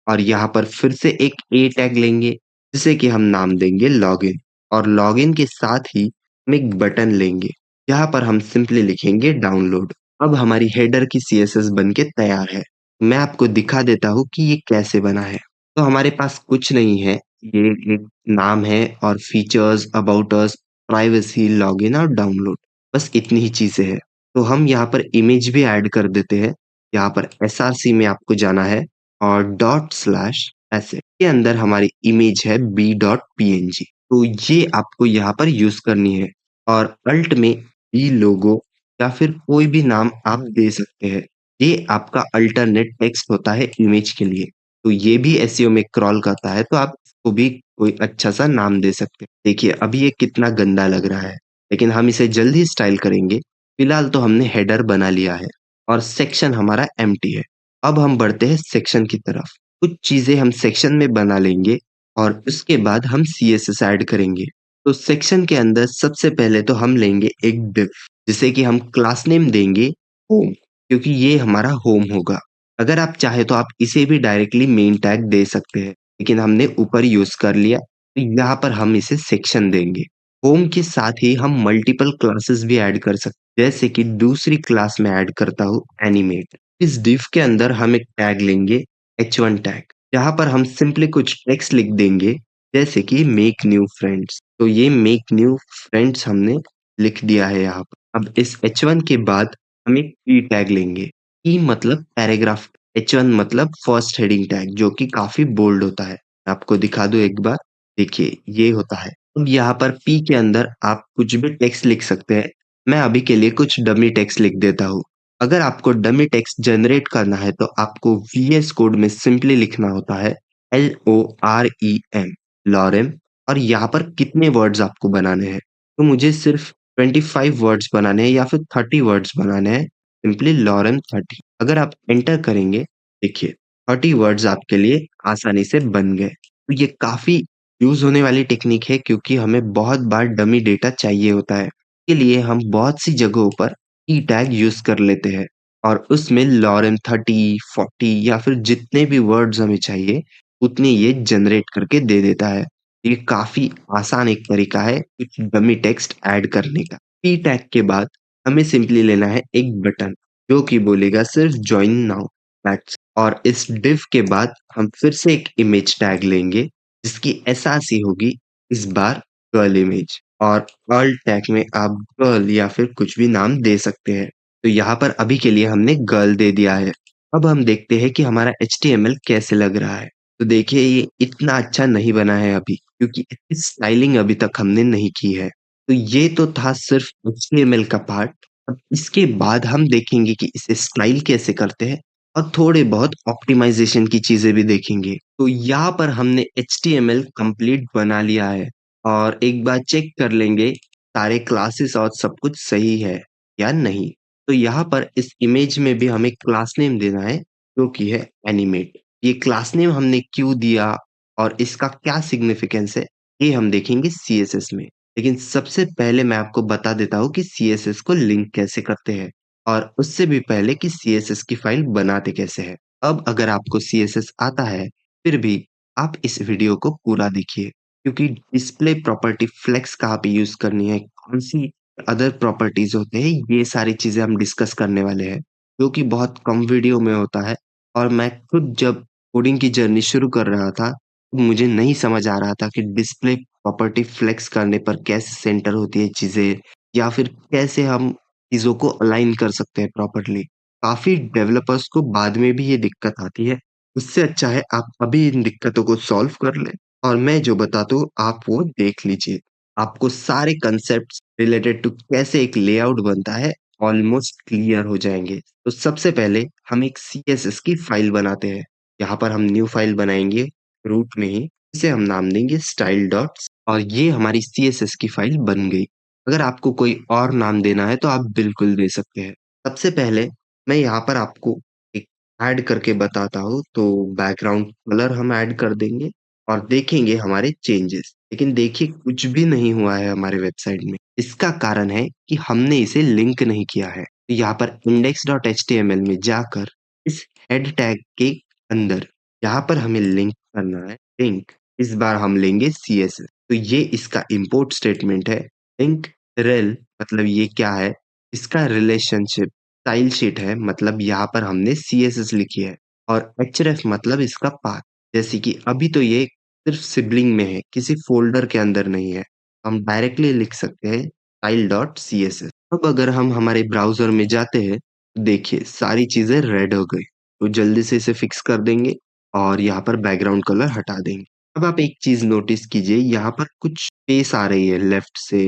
और यहाँ पर फिर से एक ए टैग लेंगे, जिसे कि हम नाम देंगे लॉगिन और लॉगिन के साथ ही हम एक बटन लेंगे, यहाँ पर हम सिंपली लिखेंगे डाउनलोड। अब हमारी हेडर की सीएसएस बन के तैयार है। मैं आपको दिखा देता हूँ कि ये कैसे बना है। तो हमारे पास कुछ नहीं है, ये एक नाम है और features, about us, privacy, login और डाउनलोड, बस इतनी ही चीज़ें हैं। तो हम यहाँ पर इमेज भी ऐड कर देते हैं। यहाँ पर एसआरसी में आपको जाना है और डॉट स्लैश एसेट के अंदर हमारी इमेज है b.png। तो ये आपको यहाँ पर यूज़ करनी है और अल्ट में बी लोगो या फिर कोई भी नाम आप दे सकते हैं। ये आपका अल्टरनेट टेक्स्ट होता है इमेज के लिए। तो ये भी एसईओ में क्रॉल करता है, तो आप इसको भी कोई अच्छा-सा नाम दे सकते हैं। देखिए, अभी ये कितना गंदा लग रहा है, लेकिन हम इसे जल्द ही स्टाइल करेंगे। फिलहाल तो हमने हेडर बना लिया है और सेक्शन हमारा एम्प्टी है। अब हम बढ़ते हैं सेक्शन की तरफ। कुछ चीज़ें हम सेक्शन में बना लेंगे और उसके बाद हम सीएसएस ऐड करेंगे। तो सेक्शन के अंदर सबसे पहले तो हम लेंगे एक डिव, जिसे कि हम क्लास नेम देंगे होम, क्योंकि ये हमारा होम होगा। अगर आप चाहे तो आप इसे भी डायरेक्टली मेन टैग दे सकते हैं, लेकिन हमने ऊपर यूज़ कर लिया, तो यहाँ पर हम इसे सेक्शन देंगे। होम के साथ ही हम मल्टीपल क्लासेस भी ऐड कर सकते हैं, जैसे कि दूसरी क्लास में ऐड करता हूँ एनिमेट। इस डिव के अंदर हम एक टैग लेंगे h1 टैग, जहाँ पर हम सिंपली कुछ टेक्स्ट लिख देंगे, जैसे कि मेक न्यू फ्रेंड्स। तो ये मेक न्यू फ्रेंड्स हमने लिख दिया है यहाँ पर। अब इस h1 के बाद हम एक p टैग लेंगे। p मतलब पैराग्राफ, h1 मतलब फर्स्ट हेडिंग टैग जो कि काफ़ी बोल्ड होता है। आपको दिखा दूँ एक बार, देखिए ये होता है। अब यहाँ पर p के अंदर आप कुछ भी टेक्स्ट लिख सकते हैं। मैं अभी के लिए कुछ डमी टेक्स्ट लिख देता हूँ। अगर आपको डमी टेक्स्ट जनरेट करना है तो आपको वीएस कोड में सिंपली लिखना होता है LOREM, लॉरेम, और यहाँ पर कितने वर्ड्स आपको बनाने हैं। तो मुझे सिर्फ 25 वर्ड्स बनाने हैं या फिर 30 वर्ड्स बनाने हैं, सिंपली लॉरेम 30। अगर आप एंटर करेंगे, देखिए 30 वर्ड्स आपके लिए आसानी से बन गए। तो ये काफ़ी यूज़ होने वाली टेक्निक है क्योंकि हमें बहुत बार डमी डेटा चाहिए होता है। इसके लिए हम बहुत सी जगहों पर ई टैग यूज़ कर लेते हैं और उसमें लॉरेम 30, 40 या फिर जितने भी वर्ड्स हमें चाहिए, उतने ये जनरेट करके दे देता है। ये काफ़ी आसान एक तरीका है कुछ डमी टेक्स्ट ऐड करने का। पी टैग के बाद हमें सिंपली लेना है एक बटन, जो कि बोलेगा सिर्फ जॉइन नाउ, दैट्स। और इस डिव के बाद हम फिर से एक इमेज टैग लेंगे, जिसकी एसआरसी होगी इस बार गर्ल इमेज और गर्ल टैग में आप गर्ल या फिर कुछ भी नाम दे सकते हैं। तो यहाँ पर अभी के लिए हमने गर्ल दे दिया है। अब हम देखते हैं कि हमारा एचटीएमएल कैसे लग रहा है। तो देखिए ये इतना अच्छा नहीं बना है अभी, क्योंकि इसकी स्टाइलिंग अभी तक हमने नहीं की है। तो ये तो था सिर्फ एचटीएमएल का पार्ट। अब इसके बाद हम देखेंगे कि इसे स्टाइल कैसे करते हैं और थोड़े बहुत ऑप्टिमाइज़ेशन की चीज़ें भी देखेंगे। तो यहाँ पर हमने एचटीएमएल कंप्लीट बना लिया है और एक बार चेक कर लेंगे सारे क्लासेस और सब कुछ सही है या नहीं। तो यहाँ पर इस इमेज में भी हमें क्लास नेम देना है, जो कि है एनिमेट। ये क्लास नेम हमने क्यों दिया और इसका क्या सिग्निफिकेंस है, ये हम देखेंगे सीएसएस में। लेकिन सबसे पहले मैं आपको बता देता हूँ कि सीएसएस को लिंक कैसे करते हैं। और उससे भी पहले कि सीएसएस की फाइल बनाते कैसे हैं। अब अगर आपको सीएसएस आता है, फिर भी आप इस वीडियो को पूरा देखिए, क्योंकि डिस्प्ले प्रॉपर्टी फ्लेक्स कहाँ पे यूज़ करनी है, कौन-सी अदर प्रॉपर्टीज़ होते हैं, ये सारी चीज़ें हम डिस्कस करने वाले हैं, जो कि बहुत कम वीडियो में होता है। और मैं खुद जब कोडिंग की जर्नी शुरू कर रहा था, मुझे नहीं समझ आ रहा था कि डिस्प्ले प्रॉपर्टी फ्लेक्स करने पर कैसे सेंटर होती है चीज़ें, या फिर कैसे हम चीज़ों को अलाइन कर सकते हैं प्रॉपर्ली। काफ़ी डेवलपर्स को बाद में भी ये दिक्कत आती है। उससे अच्छा है आप अभी इन दिक्कतों को सॉल्व कर लें, और मैं जो बताता हूँ आप वो देख लीजिए। आपको सारे कॉन्सेप्ट्स रिलेटेड टू कैसे एक लेआउट बनता है ऑलमोस्ट क्लियर हो जाएँगे। तो सबसे पहले हम एक सीएसएस की फाइल बनाते हैं। यहाँ पर हम न्यू फाइल बनाएँगे रूट में ही, इसे हम नाम देंगे स्टाइल डॉट्स, और ये हमारी सीएसएस की फाइल बन गई। अगर आपको कोई और नाम देना है तो आप बिल्कुल दे सकते हैं। सबसे पहले मैं यहाँ पर आपको एक ऐड करके बताता हूँ, तो बैकग्राउंड कलर हम ऐड कर देंगे और देखेंगे हमारे चेंजेस। लेकिन देखिए कुछ भी नहीं हुआ है हमारे वेबसाइट में। इसका कारण है कि हमने इसे लिंक नहीं किया है। तो यहाँ पर index.html में जाकर इस हेड टैग के अंदर यहाँ पर हमें लिंक करना है। लिंक इस बार हम लेंगे सीएसएस। तो ये इसका इंपोर्ट स्टेटमेंट है। लिंक रेल मतलब ये क्या है? इसका रिलेशनशिप स्टाइल शीट है, मतलब यहाँ पर हमने सीएसएस लिखी है। और href मतलब इसका पाथ। जैसे कि अभी तो ये सिर्फ सिबलिंग में है, किसी फ़ोल्डर के अंदर नहीं है। हम डायरेक्टली लिख सकते हैं style.css। अब अगर हम हमारे ब्राउज़र में जाते हैं, तो देखिए सारी चीज़ें रेड हो गई। तो जल्दी से इसे फिक्स कर देंगे और यहाँ पर बैकग्राउंड कलर हटा देंगे। अब आप एक चीज़ नोटिस कीजिए, यहाँ पर कुछ स्पेस आ रही है लेफ्ट से,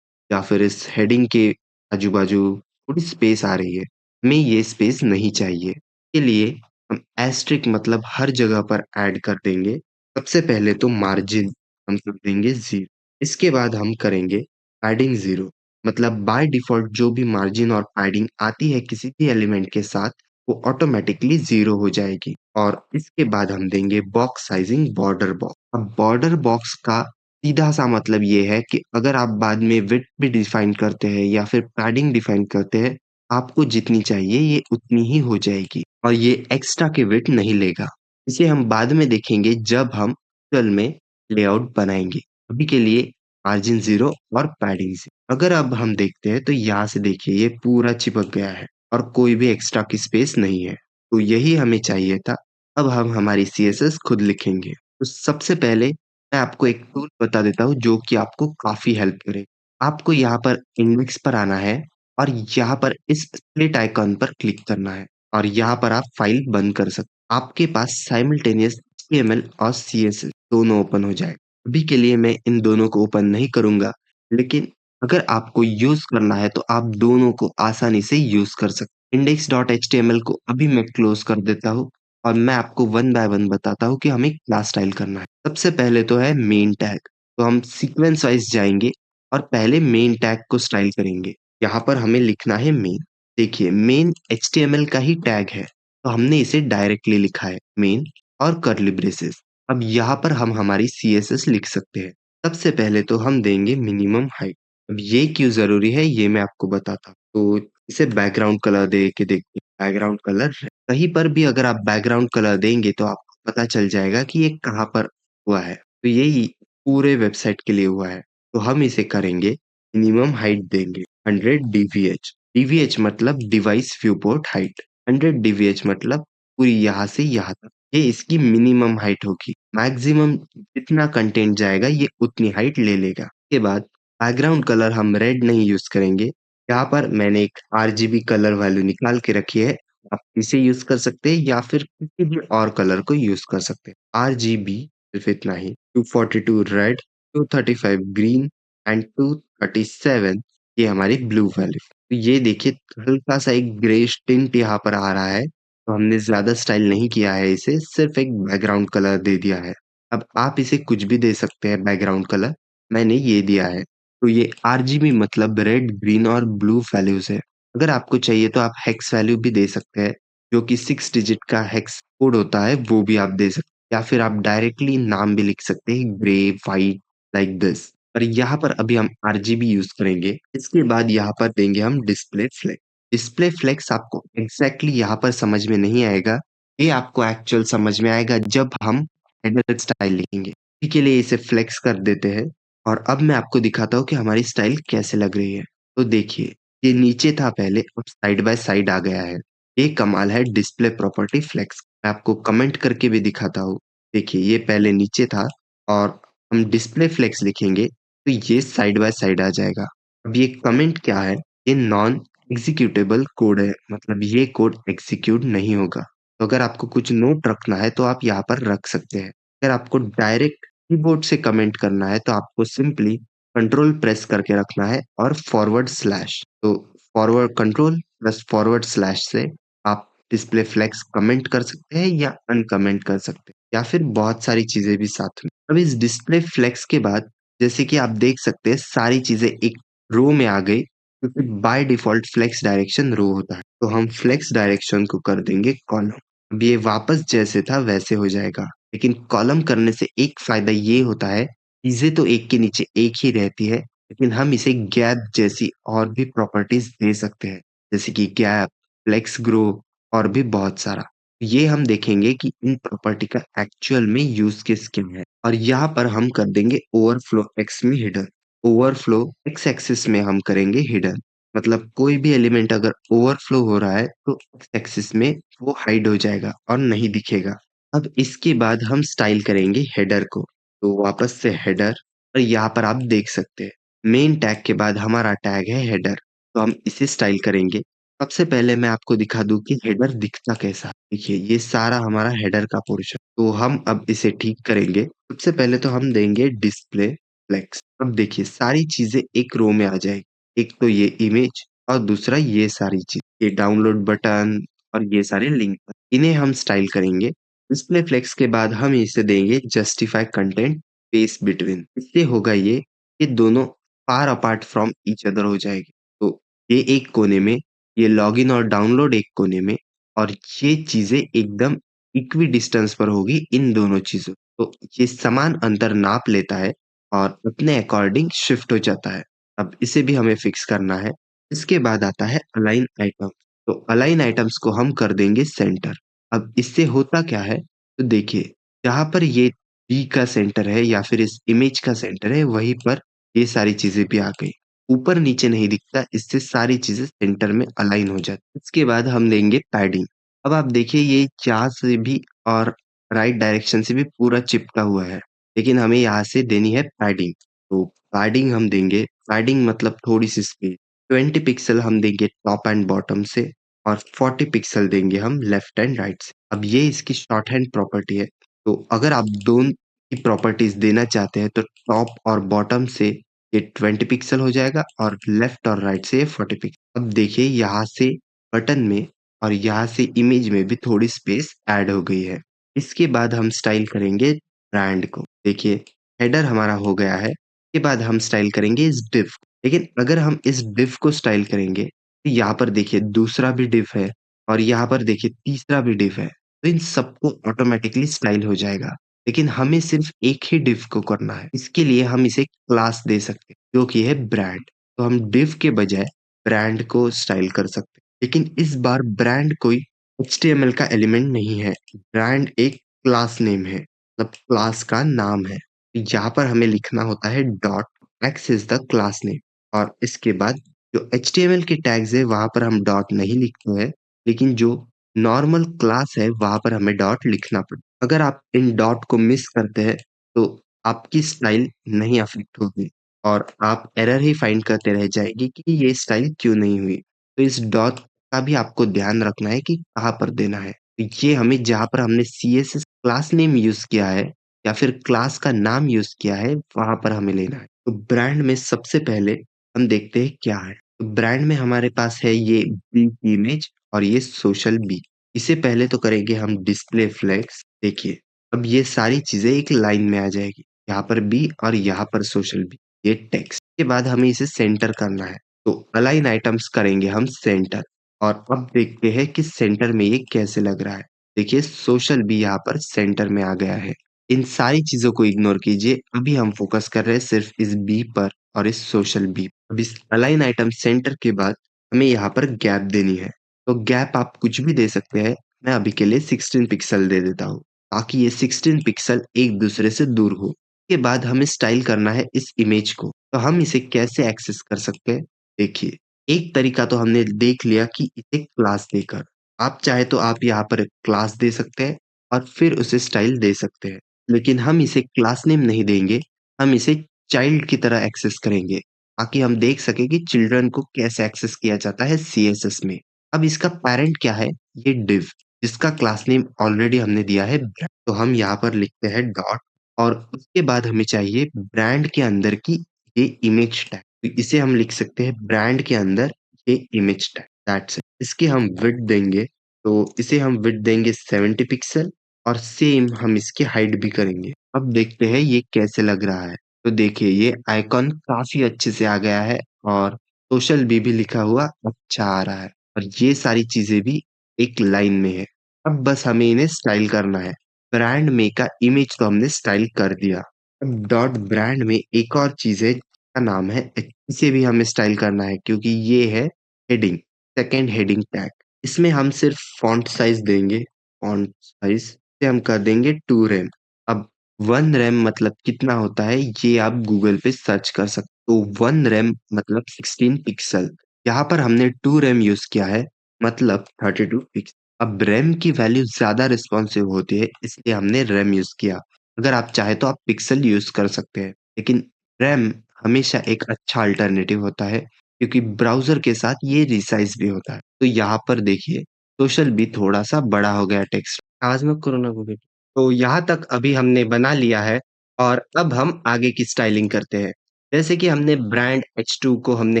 या फिर इस हेडिंग के आजू-बाजू थोड़ी स्पेस आ रही है। हमें ये स्पेस नहीं चाहिए। इसके लिए हम एस्टेरिस्क मतलब हर जगह पर ऐड कर देंगे। सबसे पहले तो मार्जिन हम कर देंगे 0। इसके बाद हम करेंगे पैडिंग 0, मतलब बाय डिफ़ॉल्ट जो भी मार्जिन और पैडिंग आती है किसी भी एलिमेंट के साथ, वो ऑटोमैटिकली 0 हो जाएगी। और इसके बाद हम देंगे बॉक्स साइज़िंग बॉर्डर बॉक्स। अब बॉर्डर बॉक्स का सीधा-सा मतलब ये है कि अगर आप बाद में विड्थ भी डिफ़ाइन करते हैं या फिर पैडिंग डिफ़ाइन करते हैं, आपको जितनी चाहिए ये उतनी ही हो जाएगी, और ये एक्स्ट्रा की विड्थ नहीं लेगा। इसे हम बाद में देखेंगे जब हम एक्चुअल में लेआउट बनाएँगे। अभी के लिए मार्जिन 0 और पैडिंग 0। अगर अब हम देखते हैं तो यहाँ से देखिए ये पूरा चिपक गया है और कोई भी एक्स्ट्रा की स्पेस नहीं है। तो यही हमें चाहिए था। अब हम हमारी सीएसएस खुद लिखेंगे। तो सबसे पहले मैं आपको एक टूल बता देता हूँ जो कि आपको काफ़ी हेल्प करे। आपको यहाँ पर इंडेक्स पर आना है और यहाँ पर इस स्प्लिट आइकॉन पर क्लिक करना है, और यहाँ पर आप फाइल बंद कर सकते। आपके पास साइमल्टेनियस एचटीएमएल और सीएसएस दोनों ओपन हो जाए। अभी के लिए मैं इन दोनों को ओपन नहीं करूँगा, लेकिन अगर आपको यूज़ करना है तो आप दोनों को आसानी से यूज़ कर सकते। index.html को अभी मैं क्लोज़ कर देता हूँ और मैं आपको वन बाय वन बताता हूँ कि हमें क्या स्टाइल करना है। सबसे पहले तो है मेन टैग, तो हम सीक्वेंस वाइज़ जाएँगे और पहले मेन टैग को स्टाइल करेंगे। यहाँ पर हमें लिखना है मेन। देखिए मेन एचटीएमएल का ही टैग है, तो हमने इसे डायरेक्टली लिखा है मेन और कर्ली ब्रेसेस। अब यहाँ पर हम हमारी सीएसएस लिख सकते हैं। सबसे पहले तो हम देंगे मिनिमम हाइट। अब ये क्यों ज़रूरी है ये मैं आपको बताता हूँ। तो इसे बैकग्राउंड कलर दे के देखते हैं। बैकग्राउंड कलर कहीं पर भी अगर आप बैकग्राउंड कलर देंगे तो आपको पता चल जाएगा कि ये कहाँ पर हुआ है। तो यही पूरे वेबसाइट के लिए हुआ है। तो हम इसे करेंगे, मिनिमम हाइट देंगे 100 डीवीएच। डीवीएच मतलब डिवाइस व्यूपोर्ट हाइट। 100 डीवीएच मतलब पूरी यहाँ से यहाँ तक। ये इसकी मिनिमम हाइट होगी। मैक्सिमम जितना कंटेंट जाएगा ये उतनी हाइट ले लेगा। उसके बाद बैकग्राउंड कलर हम रेड नहीं यूज़ करेंगे। यहाँ पर मैंने एक आरजीबी कलर वैल्यू निकाल के रखी है। आप इसे यूज़ कर सकते हैं या फिर किसी भी और कलर को यूज़ कर सकते हैं। आरजीबी सिर्फ इतना ही। 242 रेड, 235 ग्रीन एंड 237 ये हमारी ब्लू वैल्यू। तो ये देखिए हल्का-सा एक ग्रेइश टिंट यहाँ पर आ रहा है। तो हमने ज़्यादा स्टाइल नहीं किया है इसे, सिर्फ़ एक बैकग्राउंड कलर दे दिया है। अब आप इसे कुछ भी दे सकते हैं बैकग्राउंड कलर, मैंने ये दिया है। तो ये आरजीबी मतलब रेड, ग्रीन और ब्लू वैल्यूज़ है। अगर आपको चाहिए तो आप हेक्स वैल्यू भी दे सकते हैं, जो कि 6 डिजिट का हेक्स कोड होता है, वो भी आप दे सकते हैं। या फिर आप डायरेक्टली नाम भी लिख सकते हैं, ग्रे, व्हाइट लाइक दिस। पर यहाँ पर अभी हम आरजीबी यूज़ करेंगे। इसके बाद यहाँ पर देंगे हम डिस्प्ले फ्लैग। डिस्प्ले फ्लेक्स आपको एग्ज़ैक्टली यहाँ पर समझ में नहीं आएगा, ये आपको एक्चुअल समझ में आएगा जब हम हेडर स्टाइल लिखेंगे। अभी के लिए इसे फ्लेक्स कर देते हैं और अब मैं आपको दिखाता हूँ कि हमारी स्टाइल कैसे लग रही है। तो देखिए, ये नीचे था पहले, अब साइड बाय साइड आ गया है। ये कमाल है डिस्प्ले प्रॉपर्टी फ्लेक्स। मैं आपको कमेंट करके भी दिखाता हूँ। देखिए, ये पहले नीचे था और हम डिस्प्ले फ्लेक्स लिखेंगे, तो ये साइड बाय साइड आ जाएगा। अब ये कमेंट क्या है? ये नॉन एग्जीक्यूटेबल कोड है, मतलब ये कोड एग्जीक्यूट नहीं होगा। तो अगर आपको कुछ नोट रखना है तो आप यहाँ पर रख सकते हैं। अगर आपको डायरेक्ट कीबोर्ड से कमेंट करना है तो आपको सिंपली कंट्रोल प्रेस करके रखना है और फॉरवर्ड स्लैश। तो forward control plus forward slash से आप डिस्प्ले फ्लेक्स कमेंट कर सकते हैं या अनकमेंट कर सकते हैं, या फिर बहुत सारी चीजें भी साथ में। अब इस डिस्प्ले फ्लेक्स के बाद जैसे कि आप देख सकते हैं सारी चीजें एक रो में आ गई, क्योंकि बाय डिफॉल्ट फ्लेक्स डायरेक्शन रो होता है। तो हम फ्लेक्स डायरेक्शन को कर देंगे कॉलम। अब ये वापस जैसे था वैसे हो जाएगा, लेकिन कॉलम करने से एक फायदा ये होता है, चीजें तो एक के नीचे एक ही रहती है, लेकिन हम इसे गैप जैसी और भी प्रॉपर्टीज दे सकते हैं, जैसे कि गैप, फ्लेक्स ग्रो और भी बहुत सारा। ये हम देखेंगे कि इन प्रॉपर्टी का एक्चुअल में यूज केस क्या है। और यहाँ पर हम कर देंगे ओवरफ्लो एक्स में हिडन। ओवरफ्लो एक्स एक्सिस में हम करेंगे हिडन, मतलब कोई भी एलिमेंट अगर ओवरफ्लो हो रहा है तो एक्स एक्सिस में वो हाइड हो जाएगा और नहीं दिखेगा। अब इसके बाद हम स्टाइल करेंगे हेडर को। तो वापस से हेडर, और यहाँ पर आप देख सकते हैं मेन टैग के बाद हमारा टैग है हेडर। तो हम इसे स्टाइल करेंगे। सबसे पहले मैं आपको दिखा दूं कि हेडर दिखता कैसा है। देखिए, ये सारा हमारा हेडर का पोर्शन। तो हम अब इसे ठीक करेंगे। सबसे पहले तो हम देंगे डिस्प्ले फ्लेक्स। अब देखिए सारी चीजें एक रो में आ जाएगी। एक तो ये इमेज और दूसरा ये सारी चीज, ये डाउनलोड बटन और ये सारे लिंक, इन्हें हम स्टाइल करेंगे। डिस्प्ले फ्लेक्स के बाद हम इसे देंगे जस्टिफाई कंटेंट स्पेस बिटवीन। इससे होगा ये दोनों far apart from each other हो जाएगी। तो ये एक कोने में, ये लॉगिन और डाउनलोड एक कोने में, और ये चीजें एकदम इक्वी डिस्टेंस पर होगी इन दोनों चीजों। तो ये समान अंतर नाप लेता है और अपने अकॉर्डिंग शिफ्ट हो जाता है। अब इसे भी हमें फिक्स करना है। इसके बाद आता है अलाइन आइटम। तो अलाइन आइटम्स को हम कर देंगे सेंटर। अब इससे होता क्या है? तो देखिए, जहाँ पर ये बी का सेंटर है या फिर इस इमेज का सेंटर है, वहीं पर ये सारी चीजें भी आ गई। ऊपर नीचे नहीं दिखता, इससे सारी चीजें सेंटर में अलाइन हो जाती। इसके बाद हम देंगे पैडिंग। अब आप देखिए ये यहाँ से भी और राइट डायरेक्शन से भी पूरा चिपका हुआ है, लेकिन हमें यहाँ से देनी है पैडिंग। तो पैडिंग हम देंगे, पैडिंग मतलब थोड़ी सी स्पेस। 20 पिक्सल हम देंगे टॉप एंड बॉटम से और 40 पिक्सल देंगे हम लेफ्ट एंड राइट से। अब ये इसकी शॉर्ट हैंड प्रॉपर्टी है। तो अगर आप दोनों की प्रॉपर्टीज देना चाहते हैं तो टॉप और बॉटम से ये 20 पिक्सल हो जाएगा और लेफ्ट और राइट से ये 40 पिक्सल। अब देखिए यहाँ से बटन में और यहाँ से इमेज में भी थोड़ी स्पेस ऐड हो गई है। इसके बाद हम स्टाइल करेंगे ब्रांड को। देखिए, हेडर हमारा हो गया है। इसके बाद हम स्टाइल करेंगे इस डिव। लेकिन अगर हम इस डिव को स्टाइल करेंगे तो यहाँ पर देखिए दूसरा भी डिव है और यहाँ पर देखिए तीसरा भी डिव है। तो इन सबको ऑटोमेटिकली स्टाइल हो जाएगा। लेकिन हमें सिर्फ एक ही डिव को करना है। इसके लिए हम इसे क्लास दे सकते हैं जो कि है ब्रांड। तो हम डिव के बजाय ब्रांड को स्टाइल कर सकते हैं। लेकिन इस बार ब्रांड कोई एचटीएमएल का एलिमेंट नहीं है। ब्रांड एक क्लास नेम है, मतलब क्लास का नाम है। यहाँ पर हमें लिखना होता है dot x is the class name, और इसके बाद जो एचटीएमएल के टैग्स है वहां पर हम डॉट नहीं लिखते हैं, लेकिन जो नॉर्मल क्लास है वहां पर हमें डॉट लिखना पड़ता। अगर आप इन डॉट को मिस करते हैं तो आपकी स्टाइल नहीं अफेक्ट होगी और आप एरर ही फाइंड करते रह जाएंगे कि ये स्टाइल क्यों नहीं हुई। तो इस डॉट का भी आपको ध्यान रखना है कि कहाँ पर देना है। तो ये हमें जहाँ पर हमने सीएसएस क्लास नेम यूज किया है या फिर क्लास का नाम यूज किया है वहां पर हमें लेना है। तो ब्रांड में सबसे पहले हम देखते हैं क्या है। तो ब्रांड में हमारे पास है ये बी इमेज और ये सोशल बी। इसे पहले तो करेंगे हम डिस्प्ले फ्लेक्स। देखिए, अब ये सारी चीजें एक लाइन में आ जाएगी, यहाँ पर बी और यहाँ पर सोशल बी, ये टेक्स्ट के बाद हमें इसे सेंटर करना है। तो अलाइन आइटम्स करेंगे हम सेंटर, और अब देखते हैं कि सेंटर में ये कैसे लग रहा है। देखिए सोशल भी यहाँ पर सेंटर में आ गया है। इन सारी चीजों को इग्नोर कीजिए, अभी हम फोकस कर रहे हैं सिर्फ इस बी पर और इस सोशल बी। अब इस अलाइन आइटम सेंटर के बाद हमें यहाँ पर गैप देनी है। तो गैप आप कुछ भी दे सकते हैं। मैं अभी के लिए 16 पिक्सल दे देता हूँ, ताकि ये 16 पिक्सल एक दूसरे से दूर हो। के बाद हमें स्टाइल करना है इस इमेज को। तो हम इसे कैसे एक्सेस कर सकते हैं? देखिए, एक तरीका तो हमने देख लिया कि इसे क्लास देकर। आप चाहे तो आप यहाँ पर क्लास दे सकते हैं और फिर उसे स्टाइल दे सकते हैं। लेकिन हम इसे क्लास नेम नहीं देंगे, हम इसे चाइल्ड की तरह एक्सेस करेंगे, ताकि हम देख सकें कि चिल्ड्रन को कैसे एक्सेस किया जाता है सीएसएस में। अब इसका पैरेंट क्या है? ये div, जिसका क्लास नेम ऑलरेडी हमने दिया है ब्रांड। तो हम यहाँ पर लिखते हैं डॉट और उसके बाद हमें चाहिए ब्रांड के अंदर की ये इमेज टैग। तो इसे हम लिख सकते हैं ब्रांड के अंदर ये इमेज टैग, दैट्स इट। इसकी हम विड्थ देंगे, तो इसे हम विड्थ देंगे 70 पिक्सल और सेम हम इसकी हाइट भी करेंगे। अब देखते हैं ये कैसे लग रहा है। तो देखिए ये आइकॉन काफी अच्छे से आ गया है और सोशल भी लिखा हुआ अच्छा आ रहा है और ये सारी चीजें भी एक लाइन में है। अब बस हमें इन्हें स्टाइल करना है। ब्रांड में का इमेज तो हमने स्टाइल कर दिया। अब डॉट ब्रांड में एक और चीज है जिसका नाम है, इसे भी हमें स्टाइल करना है क्योंकि ये है हेडिंग, सेकेंड हेडिंग टैग। इसमें हम सिर्फ फॉन्ट साइज देंगे, फॉन्ट साइज से हम कर देंगे 2 रैम। अब 1 रैम मतलब कितना होता है ये आप गूगल पे सर्च कर सकते हो। तो 1 रैम मतलब 16 पिक्सल। यहाँ पर हमने 2 रैम यूज किया है, मतलब 32 पिक्सल। अब रैम की वैल्यू ज्यादा रिस्पॉन्सिव होती है, इसलिए हमने रैम यूज किया। अगर आप चाहे तो आप पिक्सल यूज कर सकते हैं, लेकिन रैम हमेशा एक अच्छा अल्टरनेटिव होता है क्योंकि ब्राउजर के साथ ये रिसाइज भी होता है। तो यहाँ पर देखिए सोशल भी थोड़ा सा बड़ा हो गया टेक्स्ट। आज में कोरोना को भी। तो यहाँ तक अभी हमने बना लिया है और अब हम आगे की स्टाइलिंग करते हैं। जैसे कि हमने ब्रांड H2 को हमने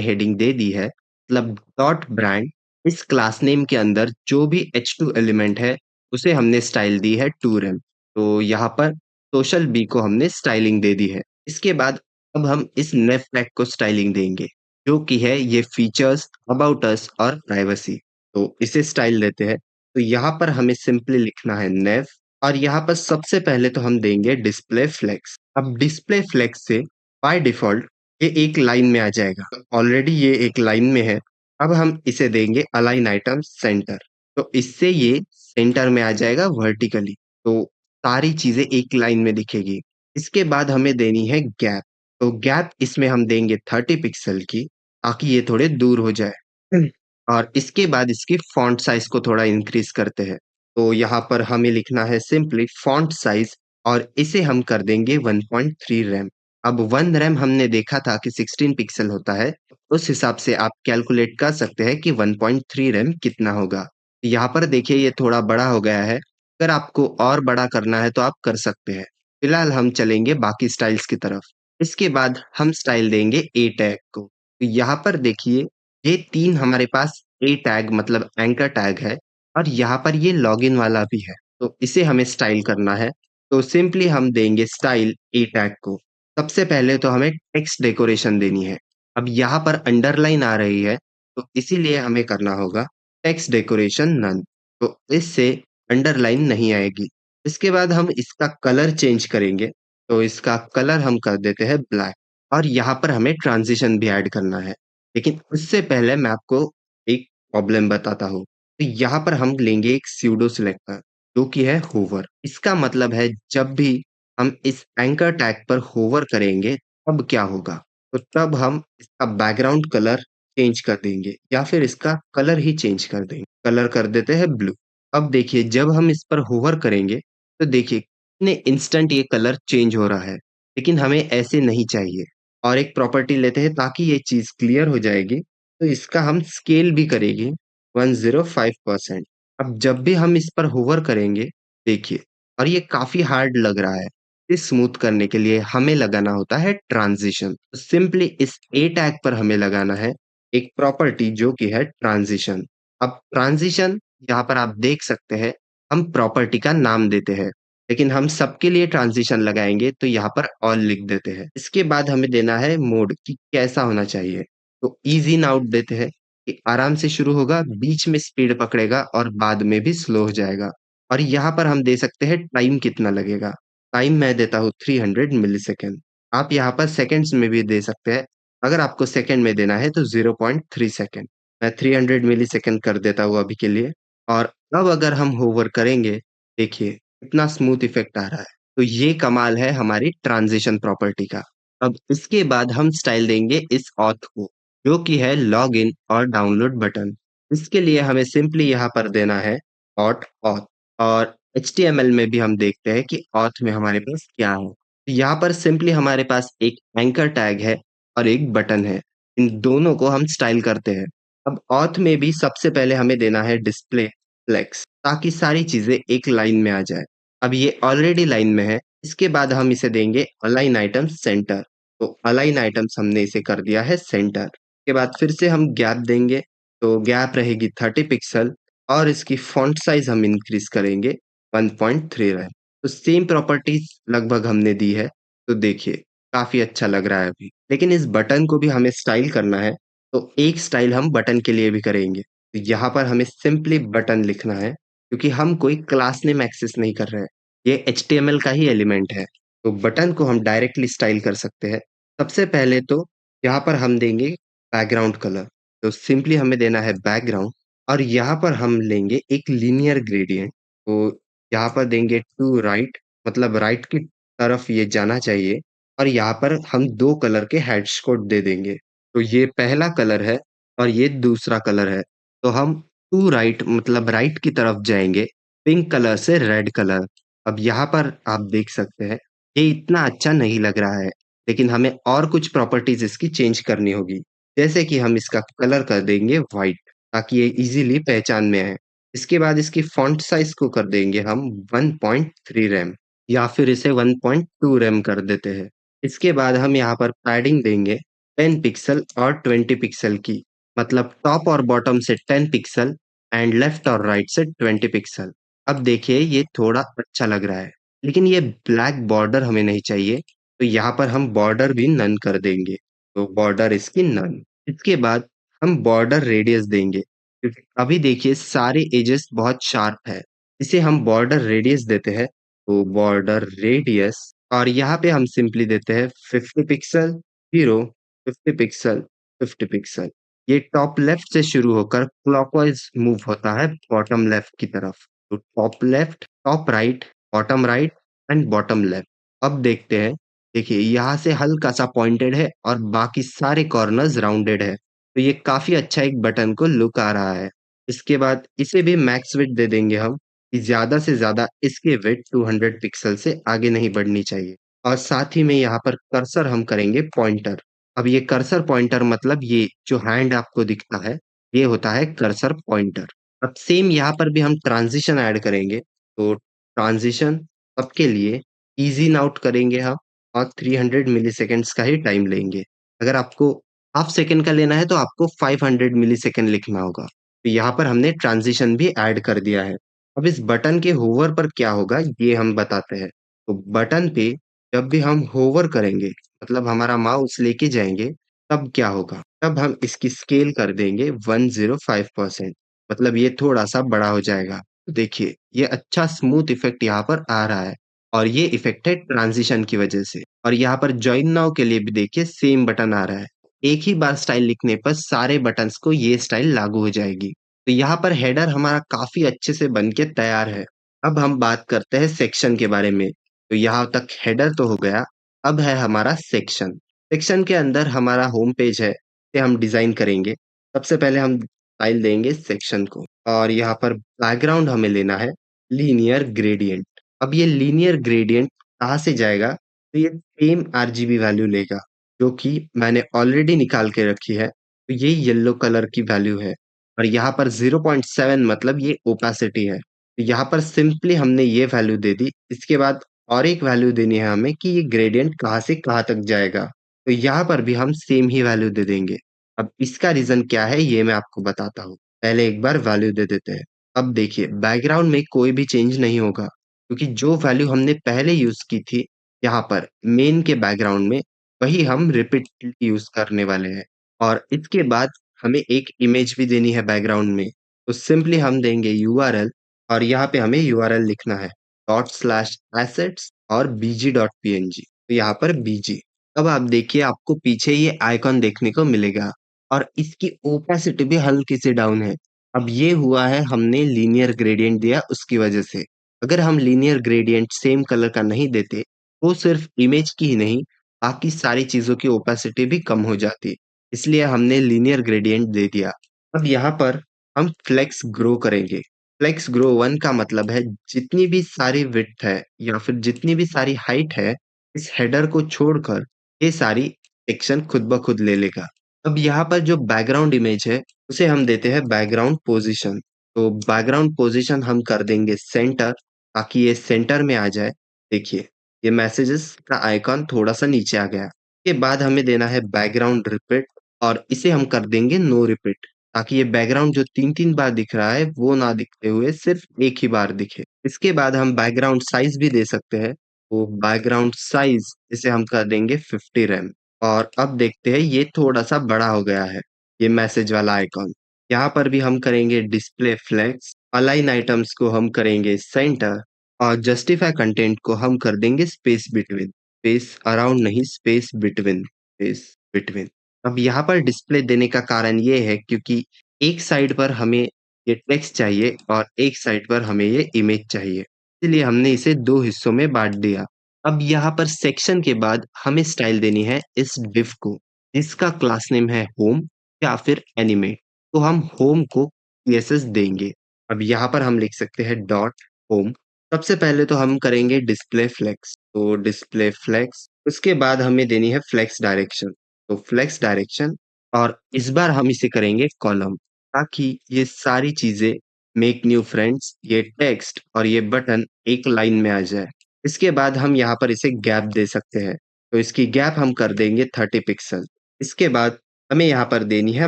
हेडिंग दे दी है, मतलब डॉट ब्रांड। इस क्लास नेम के अंदर जो भी H2 एलिमेंट है उसे हमने स्टाइल दी है 2 rem। तो यहाँ पर सोशल बी को हमने स्टाइलिंग दे दी है। इसके बाद अब हम इस नेफ टैग को स्टाइलिंग देंगे, जो कि है ये फीचर्स, अबाउट अस और प्राइवेसी। तो इसे स्टाइल देते हैं। तो यहाँ पर हमें सिंपली लिखना है नेफ और यहाँ पर सबसे पहले तो हम देंगे डिस्प्ले फ्लेक्स। अब डिस्प्ले फ्लेक्स से बाय डिफॉल्ट ये एक लाइन में आ जाएगा, ऑलरेडी ये एक लाइन में है। अब हम इसे देंगे अलाइन आइटम सेंटर, तो इससे ये सेंटर में आ जाएगा वर्टिकली। तो सारी चीजें एक लाइन में दिखेगी। इसके बाद हमें देनी है गैप। तो गैप इसमें हम देंगे 30 पिक्सल की, ताकि ये थोड़े दूर हो जाए। और इसके बाद इसकी फॉन्ट साइज को थोड़ा इंक्रीज करते हैं। तो यहाँ पर हमें लिखना है सिंपली फॉन्ट साइज और इसे हम कर देंगे 1.3 रैम। अब 1 रैम हमने देखा था कि 16 पिक्सल होता है, उस हिसाब से आप कैलकुलेट कर सकते हैं कि 1.3 रैम कितना होगा। यहाँ पर देखिए ये थोड़ा बड़ा हो गया है, अगर आपको और बड़ा करना है तो आप कर सकते हैं। फिलहाल हम चलेंगे बाकी स्टाइल्स की तरफ। इसके बाद हम स्टाइल देंगे ए टैग को। तो यहाँ पर देखिए ये 3 हमारे पास ए टैग मतलब एंकर टैग है और यहाँ पर ये लॉगिन वाला भी है। तो इसे हमें स्टाइल करना है। तो सिंपली हम देंगे स्टाइल ए टैग को। सबसे पहले तो हमें टेक्स्ट डेकोरेशन देनी है। अब यहाँ पर अंडरलाइन आ रही है, तो इसीलिए हमें करना होगा टेक्स्ट डेकोरेशन नन। तो इससे अंडरलाइन नहीं आएगी। इसके बाद हम इसका कलर चेंज करेंगे। तो इसका कलर हम कर देते हैं ब्लैक और यहाँ पर हमें ट्रांजिशन भी ऐड करना है। लेकिन उससे पहले मैं आपको एक प्रॉब्लम बताता हूँ। तो यहाँ पर हम लेंगे एक स्यूडो सिलेक्टर, जो कि है होवर। इसका मतलब है जब भी हम इस एंकर टैग पर होवर करेंगे तब क्या होगा? तो तब हम इसका बैकग्राउंड कलर चेंज कर देंगे या फिर इसका कलर ही चेंज कर देंगे। कलर कर देते हैं ब्लू। अब देखिए जब हम इस पर होवर करेंगे तो देखिए कितने इंस्टेंट ये कलर चेंज हो रहा है। लेकिन हमें ऐसे नहीं चाहिए और एक प्रॉपर्टी लेते हैं ताकि ये चीज क्लियर हो जाएगी। तो इसका हम स्केल भी करेंगे 105%। अब जब भी हम इस पर होवर करेंगे देखिए, और ये काफी हार्ड लग रहा है, इस स्मूथ करने के लिए हमें लगाना होता है ट्रांजिशन। सिंपली इस ए टैग पर हमें लगाना है एक प्रॉपर्टी जो कि है ट्रांजिशन। अब ट्रांजिशन यहाँ पर आप देख सकते हैं, हम प्रॉपर्टी का नाम देते हैं, लेकिन हम सबके लिए ट्रांजिशन लगाएंगे तो यहाँ पर ऑल लिख देते हैं। इसके बाद हमें देना है मोड कि कैसा होना चाहिए। तो इजी इन आउट देते हैं कि आराम से शुरू होगा, बीच में स्पीड पकड़ेगा और बाद में भी स्लो हो जाएगा। और यहाँ पर हम दे सकते हैं टाइम कितना लगेगा। टाइम मैं देता हूँ 300 मिलीसेकेंड। आप यहाँ पर सेकंड्स में भी दे सकते हैं। अगर आपको सेकंड में देना है तो 0.3 सेकंड। मैं 300 मिलीसेकंड कर देता हूँ अभी के लिए। और अब अगर हम होवर करेंगे, देखिए कितना स्मूथ इफेक्ट आ रहा है। तो ये कमाल है हमारी ट्रांजिशन प्रॉपर्टी का। अब इसके बाद हम स्टाइल देंगे इस ऑथ को, जो कि है लॉग इन और डाउनलोड बटन। इसके लिए हमें सिंपली यहाँ पर देना है ऑथ ऑथ। और HTML में भी हम देखते हैं कि ऑथ में हमारे पास क्या है। यहाँ पर सिंपली हमारे पास एक एंकर टैग है और एक बटन है। इन दोनों को हम स्टाइल करते हैं। अब ऑथ में भी सबसे पहले हमें देना है डिस्प्ले फ्लेक्स, ताकि सारी चीजें एक लाइन में आ जाए। अब ये ऑलरेडी लाइन में है। इसके बाद हम इसे देंगे अलाइन आइटम्स सेंटर। तो अलाइन आइटम्स हमने इसे कर दिया है सेंटर। के बाद फिर से हम गैप देंगे। तो गैप रहेगी 30 पिक्सल। और इसकी फॉन्ट साइज हम इंक्रीज करेंगे 1.3 रहे। तो सेम प्रॉपर्टीज लगभग हमने दी है। तो देखिए काफी अच्छा लग रहा है अभी। लेकिन इस बटन को भी हमें स्टाइल करना है। तो एक स्टाइल हम बटन के लिए भी करेंगे। तो यहाँ पर हमें सिंपली बटन लिखना है, क्योंकि हम कोई क्लास नेम एक्सेस नहीं कर रहे हैं। ये HTML का ही एलिमेंट है। तो बटन को हम डायरेक्टली स्टाइल कर सकते हैं। सबसे पहले तो यहाँ पर हम देंगे बैकग्राउंड कलर। तो सिंपली हमें देना है बैकग्राउंड। और यहाँ पर हम लेंगे एक लीनियर ग्रेडियंट। तो यहाँ पर देंगे टू राइट, मतलब राइट की तरफ ये जाना चाहिए। और यहाँ पर हम दो कलर के हैश कोड दे देंगे। तो ये पहला कलर है और ये दूसरा कलर है। तो हम टू राइट मतलब राइट की तरफ जाएंगे, पिंक कलर से रेड कलर। अब यहाँ पर आप देख सकते हैं ये इतना अच्छा नहीं लग रहा है, लेकिन हमें और कुछ प्रॉपर्टीज इसकी चेंज करनी होगी। जैसे कि हम इसका कलर कर देंगे व्हाइट, ताकि ये इजीली पहचान में आए। इसके बाद इसकी फॉन्ट साइज को कर देंगे हम 1.3 रैम, या फिर इसे 1.2 रैम कर देते हैं। इसके बाद हम यहाँ पर पैडिंग देंगे 10 पिक्सल और 20 पिक्सल की, मतलब टॉप और बॉटम से 10 पिक्सल एंड लेफ्ट और राइट से 20 पिक्सल। अब देखिए ये थोड़ा अच्छा लग रहा है, लेकिन ये ब्लैक बॉर्डर हमें नहीं चाहिए। तो यहाँ पर हम बॉर्डर भी नन कर देंगे। तो बॉर्डर इसकी नन। इसके बाद हम बॉर्डर रेडियस देंगे, क्योंकि अभी देखिए सारे एजेस बहुत शार्प है। इसे हम बॉर्डर रेडियस देते हैं। तो बॉर्डर रेडियस, और यहाँ पे हम सिंपली देते हैं 50 पिक्सल, 0, 50 पिक्सल, 50 पिक्सल। ये टॉप लेफ्ट से शुरू होकर क्लॉकवाइज मूव होता है बॉटम लेफ्ट की तरफ। तो top left, top right, bottom right and bottom left. अब देखते हैं। देखिए यहाँ से हल्का सा पॉइंटेड है और बाकी सारे कॉर्नर्स राउंडेड है। तो ये काफी अच्छा एक बटन को लुक आ रहा है। इसके बाद इसे भी मैक्स विड्थ दे देंगे हम, कि ज्यादा से ज्यादा इसकी विड्थ 200 पिक्सल से आगे नहीं बढ़नी चाहिए। और साथ ही में यहाँ पर कर्सर हम करेंगे पॉइंटर। अब ये कर्सर पॉइंटर मतलब ये जो हैंड आपको दिखता है, ये होता है कर्सर पॉइंटर। अब सेम यहाँ पर भी हम ट्रांजिशन ऐड करेंगे। तो ट्रांजिशन सबके लिए इजी आउट करेंगे हम, और 300 मिलीसेकंड्स का ही टाइम लेंगे। अगर आपको हाफ सेकंड का लेना है तो आपको 500 मिलीसेकंड लिखना होगा। तो यहाँ पर हमने ट्रांजिशन भी ऐड कर दिया है। अब इस बटन के होवर पर क्या होगा ये हम बताते हैं। तो बटन पे जब भी हम होवर करेंगे, मतलब हमारा माउस लेके जाएंगे, तब क्या होगा? तब हम इसकी स्केल कर देंगे 105%। मतलब ये थोड़ा सा बड़ा हो जाएगा। देखिए ये अच्छा स्मूथ इफेक्ट यहाँ पर आ रहा है। और ये इफेक्ट है ट्रांजिशन की वजह से। और यहाँ पर ज्वाइन नाउ के लिए भी देखिए सेम बटन आ रहा है। एक ही बार स्टाइल लिखने पर सारे बटन्स को ये स्टाइल लागू हो जाएगी। तो यहाँ पर हेडर हमारा काफी अच्छे से बन के तैयार है। अब हम बात करते हैं सेक्शन के बारे में। तो यहाँ तक हेडर तो हो गया। अब है हमारा सेक्शन। सेक्शन के अंदर हमारा होम पेज है, इसे हम डिजाइन करेंगे। सबसे पहले हम स्टाइल देंगे सेक्शन को, और यहाँ पर बैकग्राउंड हमें लेना है लीनियर ग्रेडियंट। अब ये लीनियर ग्रेडियंट कहाँ से जाएगा? तो ये सेम RGB वैल्यू लेगा, जो कि मैंने ऑलरेडी निकाल के रखी है। तो ये येलो कलर की वैल्यू है। और यहाँ पर 0.7 मतलब ये ओपेसिटी है। तो यहाँ पर सिंपली हमने ये वैल्यू दे दी। इसके बाद और एक वैल्यू देनी है हमें कि ये ग्रेडियंट कहाँ से कहाँ तक जाएगा। तो यहाँ पर भी हम सेम ही वैल्यू दे देंगे। अब इसका रीजन क्या है ये मैं आपको बताता हूँ। पहले एक बार वैल्यू दे देते हैं। अब देखिए बैकग्राउंड में कोई भी चेंज नहीं होगा, क्योंकि जो वैल्यू हमने पहले यूज की थी यहाँ पर मेन के बैकग्राउंड में, वही हम रिपीट यूज करने वाले हैं। और इसके बाद हमें एक इमेज भी देनी है बैकग्राउंड में। तो सिंपली हम देंगे URL, और यहाँ पे हमें URL लिखना है ./assets और bg.png। तो यहाँ पर bg। अब आप देखिए आपको पीछे ये आइकॉन देखने को मिलेगा। और इसकी ओपेसिटी भी हल्की सी डाउन है। अब ये हुआ है हमने लीनियर ग्रेडियंट दिया उसकी वजह से। अगर हम लीनियर ग्रेडियंट सेम कलर का नहीं देते, वो सिर्फ इमेज की ही नहीं, बाकी सारी चीज़ों की ओपेसिटी भी कम हो जाती। इसलिए हमने लीनियर ग्रेडियंट दे दिया। अब यहाँ पर हम फ्लेक्स ग्रो करेंगे। फ्लेक्स ग्रो 1 का मतलब है जितनी भी सारी विड्थ है या फिर जितनी भी सारी हाइट है, इस हेडर को छोड़कर ये सारी एक्शन खुद ब खुद ले लेगा। अब यहाँ पर जो बैकग्राउंड इमेज है, उसे हम देते हैं बैकग्राउंड पोजीशन। तो बैकग्राउंड पोजीशन हम कर देंगे सेंटर, ताकि ये सेंटर में आ जाए। देखिए, ये मैसेजेस का आइकॉन थोड़ा-सा नीचे आ गया। के बाद हमें देना है बैकग्राउंड रिपीट और इसे हम कर देंगे नो रिपीट, ताकि ये बैकग्राउंड जो 3-3 बार दिख रहा है, वो ना दिखते हुए सिर्फ एक ही बार दिखे। इसके बाद हम बैकग्राउंड साइज़ भी दे सकते हैं। तो बैकग्राउंड साइज़ इसे हम कर देंगे 50 रैम। और अब देखते हैं ये थोड़ा-सा बड़ा हो गया है, ये मैसेज वाला आइकॉन। यहाँ पर भी हम करेंगे डिस्प्ले फ्लेक्स, अलाइन आइटम्स को हम करेंगे सेंटर और जस्टिफाई कंटेंट को हम कर देंगे स्पेस बिटवीन। स्पेस अराउंड नहीं, स्पेस बिटवीन, स्पेस बिटवीन। अब यहाँ पर डिस्प्ले देने का कारण ये है क्योंकि एक साइड पर हमें ये टेक्स्ट चाहिए और एक साइड पर हमें ये इमेज चाहिए। इसलिए हमने इसे 2 हिस्सों में बाँट दिया। अब यहाँ पर सेक्शन के बाद हमें स्टाइल देनी है इस डिव को, जिसका क्लास नेम है होम या फिर एनिमेट। तो हम होम को सीएसएस देंगे। अब यहाँ पर हम लिख सकते हैं डॉट होम। सबसे पहले तो हम करेंगे डिस्प्ले फ्लेक्स, तो डिस्प्ले फ्लेक्स, उसके बाद हमें देनी है फ्लेक्स डायरेक्शन। तो फ्लेक्स डायरेक्शन और इस बार हम इसे करेंगे कॉलम, ताकि ये सारी चीजें मेक न्यू फ्रेंड्स, ये टेक्स्ट और ये बटन एक लाइन में आ जाए। इसके बाद हम यहाँ पर इसे गैप दे सकते हैं। तो इसकी गैप हम कर देंगे 30 पिक्सल। इसके बाद हमें यहाँ पर देनी है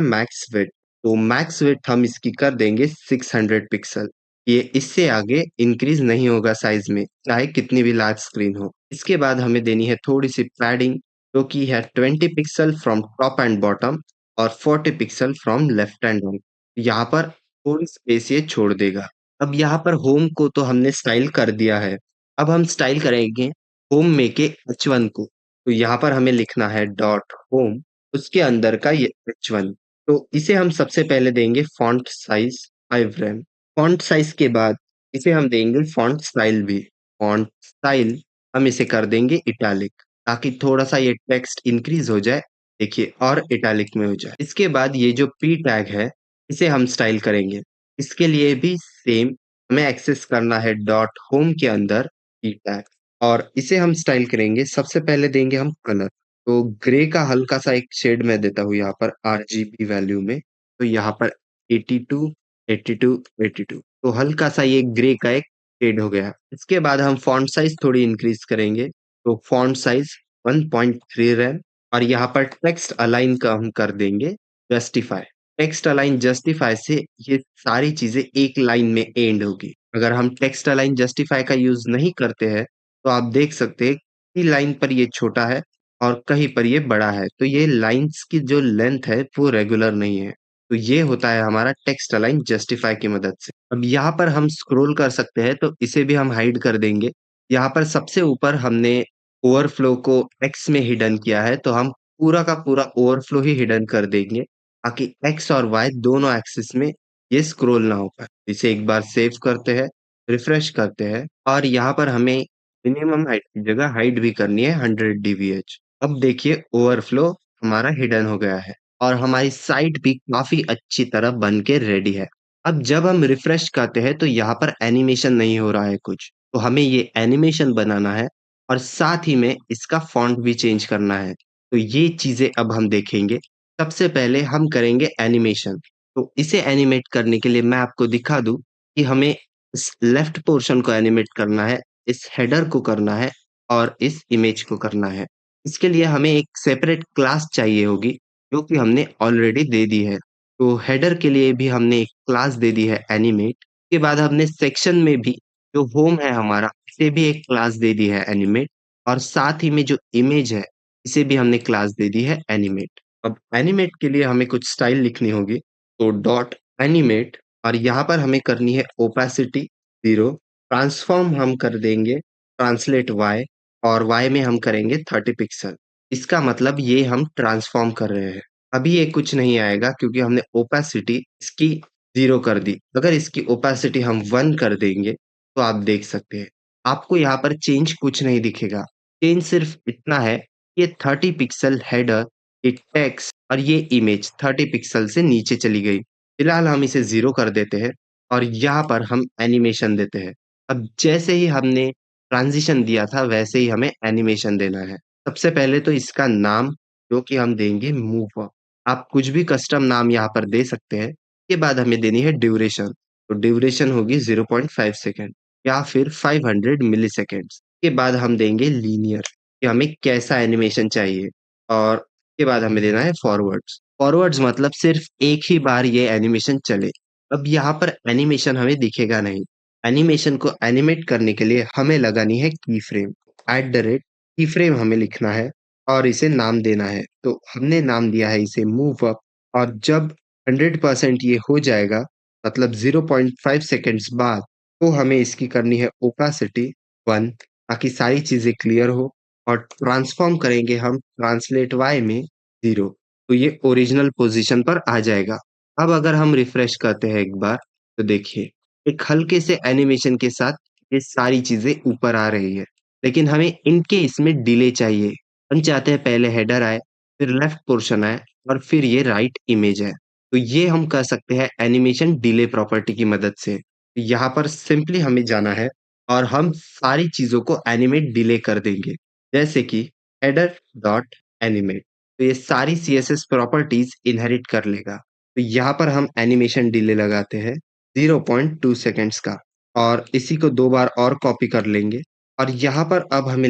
मैक्स विड्थ। तो मैक्स विड्थ हम इसकी कर देंगे 600 पिक्सल। ये इससे आगे इंक्रीज नहीं होगा साइज में, चाहे कितनी भी लार्ज स्क्रीन हो। इसके बाद हमें देनी है थोड़ी सी पैडिंग, जो कि है 20 pixel from top and bottom और 40 pixel from left and right. यहाँ पर थोड़ी स्पेस ये छोड़ देगा। अब यहाँ पर होम को तो हमने स्टाइल कर दिया है। अब हम स्टाइल करेंगे होम में के H1 को। तो यहाँ पर हमें लिखना है डॉट होम, उसके अंदर का ये H1। तो इसे हम सबसे पहले देंगे font size 5 RAM. Font size के बाद इसे हम देंगे फॉन्ट स्टाइल भी। फॉन्ट स्टाइल हम इसे कर देंगे इटैलिक, ताकि थोड़ा-सा ये टेक्स्ट इंक्रीज़ हो जाए, देखिए, और इटैलिक में हो जाए। इसके बाद ये जो p टैग है, इसे हम स्टाइल करेंगे। इसके लिए भी सेम हमें एक्सेस करना है डॉट होम के अंदर p टैग और इसे हम स्टाइल करेंगे। सबसे पहले देंगे हम कलर, तो ग्रे का हल्का-सा एक शेड मैं देता हूँ यहाँ पर आरजीबी वैल्यू में। तो यहाँ पर 82, 82, 82, तो हल्का-सा ये ग्रे का एक शेड हो गया। इसके बाद हम फॉन्ट साइज़ थोड़ी इंक्रीज़ करेंगे, तो फॉन्ट साइज़ 1.3 रैम और यहाँ पर टेक्स्ट अलाइन का हम कर देंगे जस्टिफाई। टेक्स्ट अलाइन जस्टिफाई से ये सारी चीज़ें एक लाइन में एंड होगी। अगर हम टेक्स्ट अलाइन जस्टिफाई का यूज़ नहीं करते हैं, तो आप देख सकते हैं कि लाइन पर ये छोटा है और कहीं पर ये बड़ा है। तो ये लाइन्स की जो लेंथ है, वो रेगुलर नहीं है। तो ये होता है हमारा टेक्स्ट अलाइन जस्टिफाई की मदद से। अब यहाँ पर हम स्क्रॉल कर सकते हैं, तो इसे भी हम हाइड कर देंगे। यहाँ पर सबसे ऊपर हमने ओवरफ्लो को एक्स में हिडन किया है, तो हम पूरा का पूरा ओवरफ्लो ही हिडन कर देंगे, ताकि एक्स और वाई दोनों एक्सिस में ये स्क्रॉल ना हो पाए। इसे एक बार सेव करते हैं, रिफ्रेश करते हैं और यहाँ पर हमें मिनिमम हाइट की जगह हाइट भी करनी है 100 डीवीएच। अब देखिए ओवरफ्लो हमारा हिडन हो गया है और हमारी साइट भी काफ़ी अच्छी तरह बन के रेडी है। अब जब हम रिफ्रेश करते हैं तो यहाँ पर एनिमेशन नहीं हो रहा है कुछ, तो हमें ये एनिमेशन बनाना है और साथ ही में इसका फ़ॉन्ट भी चेंज करना है। तो ये चीज़ें अब हम देखेंगे। सबसे पहले हम करेंगे एनिमेशन। तो इसे एनिमेट करने के लिए मैं आपको दिखा दूँ कि हमें इस लेफ्ट पोर्शन को एनिमेट करना है, इस हेडर को करना है और इस इमेज को करना है। इसके लिए हमें एक सेपरेट क्लास चाहिए होगी, जो कि हमने ऑलरेडी दे दी है। तो हेडर के लिए भी हमने एक क्लास दे दी है एनिमेट। के बाद हमने सेक्शन में भी जो होम है हमारा, इसे भी एक क्लास दे दी है एनिमेट और साथ ही में जो इमेज है, इसे भी हमने क्लास दे दी है एनिमेट। अब एनिमेट के लिए हमें कुछ स्टाइल लिखनी होगी, तो डॉट एनिमेट और यहाँ पर हमें करनी है ओपेसिटी 0, ट्रांसफॉर्म हम कर देंगे ट्रांसलेट वाई और वाई में हम करेंगे 30 पिक्सल। इसका मतलब ये हम ट्रांसफॉर्म कर रहे हैं। अभी ये कुछ नहीं आएगा क्योंकि हमने ओपेसिटी इसकी 0 कर दी। अगर इसकी ओपेसिटी हम 1 कर देंगे, तो आप देख सकते हैं, आपको यहाँ पर चेंज कुछ नहीं दिखेगा। चेंज सिर्फ इतना है, ये 30 पिक्सल हेडर, ये टेक्स्ट और ये इमेज 30 पिक्सल से नीचे चली गई। फिलहाल हम इसे 0 कर देते हैं और यहाँ पर हम एनिमेशन देते हैं। अब जैसे ही हमने ट्रांज़िशन दिया था, वैसे ही हमें एनिमेशन देना है। सबसे पहले तो इसका नाम जो कि हम देंगे मूव। आप कुछ भी कस्टम नाम यहाँ पर दे सकते हैं। के बाद हमें देनी है ड्यूरेशन, तो ड्यूरेशन होगी 0.5 सेकंड या फिर 500 मिलीसेकंड्स। के बाद हम देंगे लीनियर कि हमें कैसा एनिमेशन चाहिए और के बाद हमें देना है फॉरवर्ड्स। फॉरवर्ड्स मतलब सिर्फ एक ही बार ये एनिमेशन चले। अब यहाँ पर एनिमेशन हमें दिखेगा नहीं। एनिमेशन को एनिमेट करने के लिए हमें लगानी है की फ्रेम। की फ्रेम हमें लिखना है और इसे नाम देना है। तो हमने नाम दिया है इसे मूव अप और जब 100% ये हो जाएगा, मतलब 0.5 सेकंड्स बाद, तो हमें इसकी करनी है ओपेसिटी 1 ताकि सारी चीज़ें क्लियर हो और ट्रांसफ़ॉर्म करेंगे हम ट्रांसलेट वाई में 0, तो ये ओरिजिनल पोज़ीशन पर आ जाएगा। अब अगर हम रिफ्रेश करते हैं एक बार, तो देखिए, एक हल्के से एनिमेशन के साथ ये सारी चीज़ें ऊपर आ रही है। लेकिन हमें इनके इसमें डिले चाहिए। हम चाहते हैं पहले हेडर आए, फिर लेफ्ट पोर्शन आए और फिर ये राइट इमेज आए। तो ये हम कर सकते हैं एनिमेशन डिले प्रॉपर्टी की मदद से। यहाँ पर सिंपली हमें जाना है और हम सारी चीज़ों को एनिमेट डिले कर देंगे। जैसे कि हेडर डॉट एनिमेट, तो ये सारी सीएसएस प्रॉपर्टीज़ इनहेरिट कर लेगा। तो यहाँ पर हम एनिमेशन डिले लगाते हैं 0.2 सेकंड्स का और इसी को 2 बार और कॉपी कर लेंगे और यहाँ पर अब हमें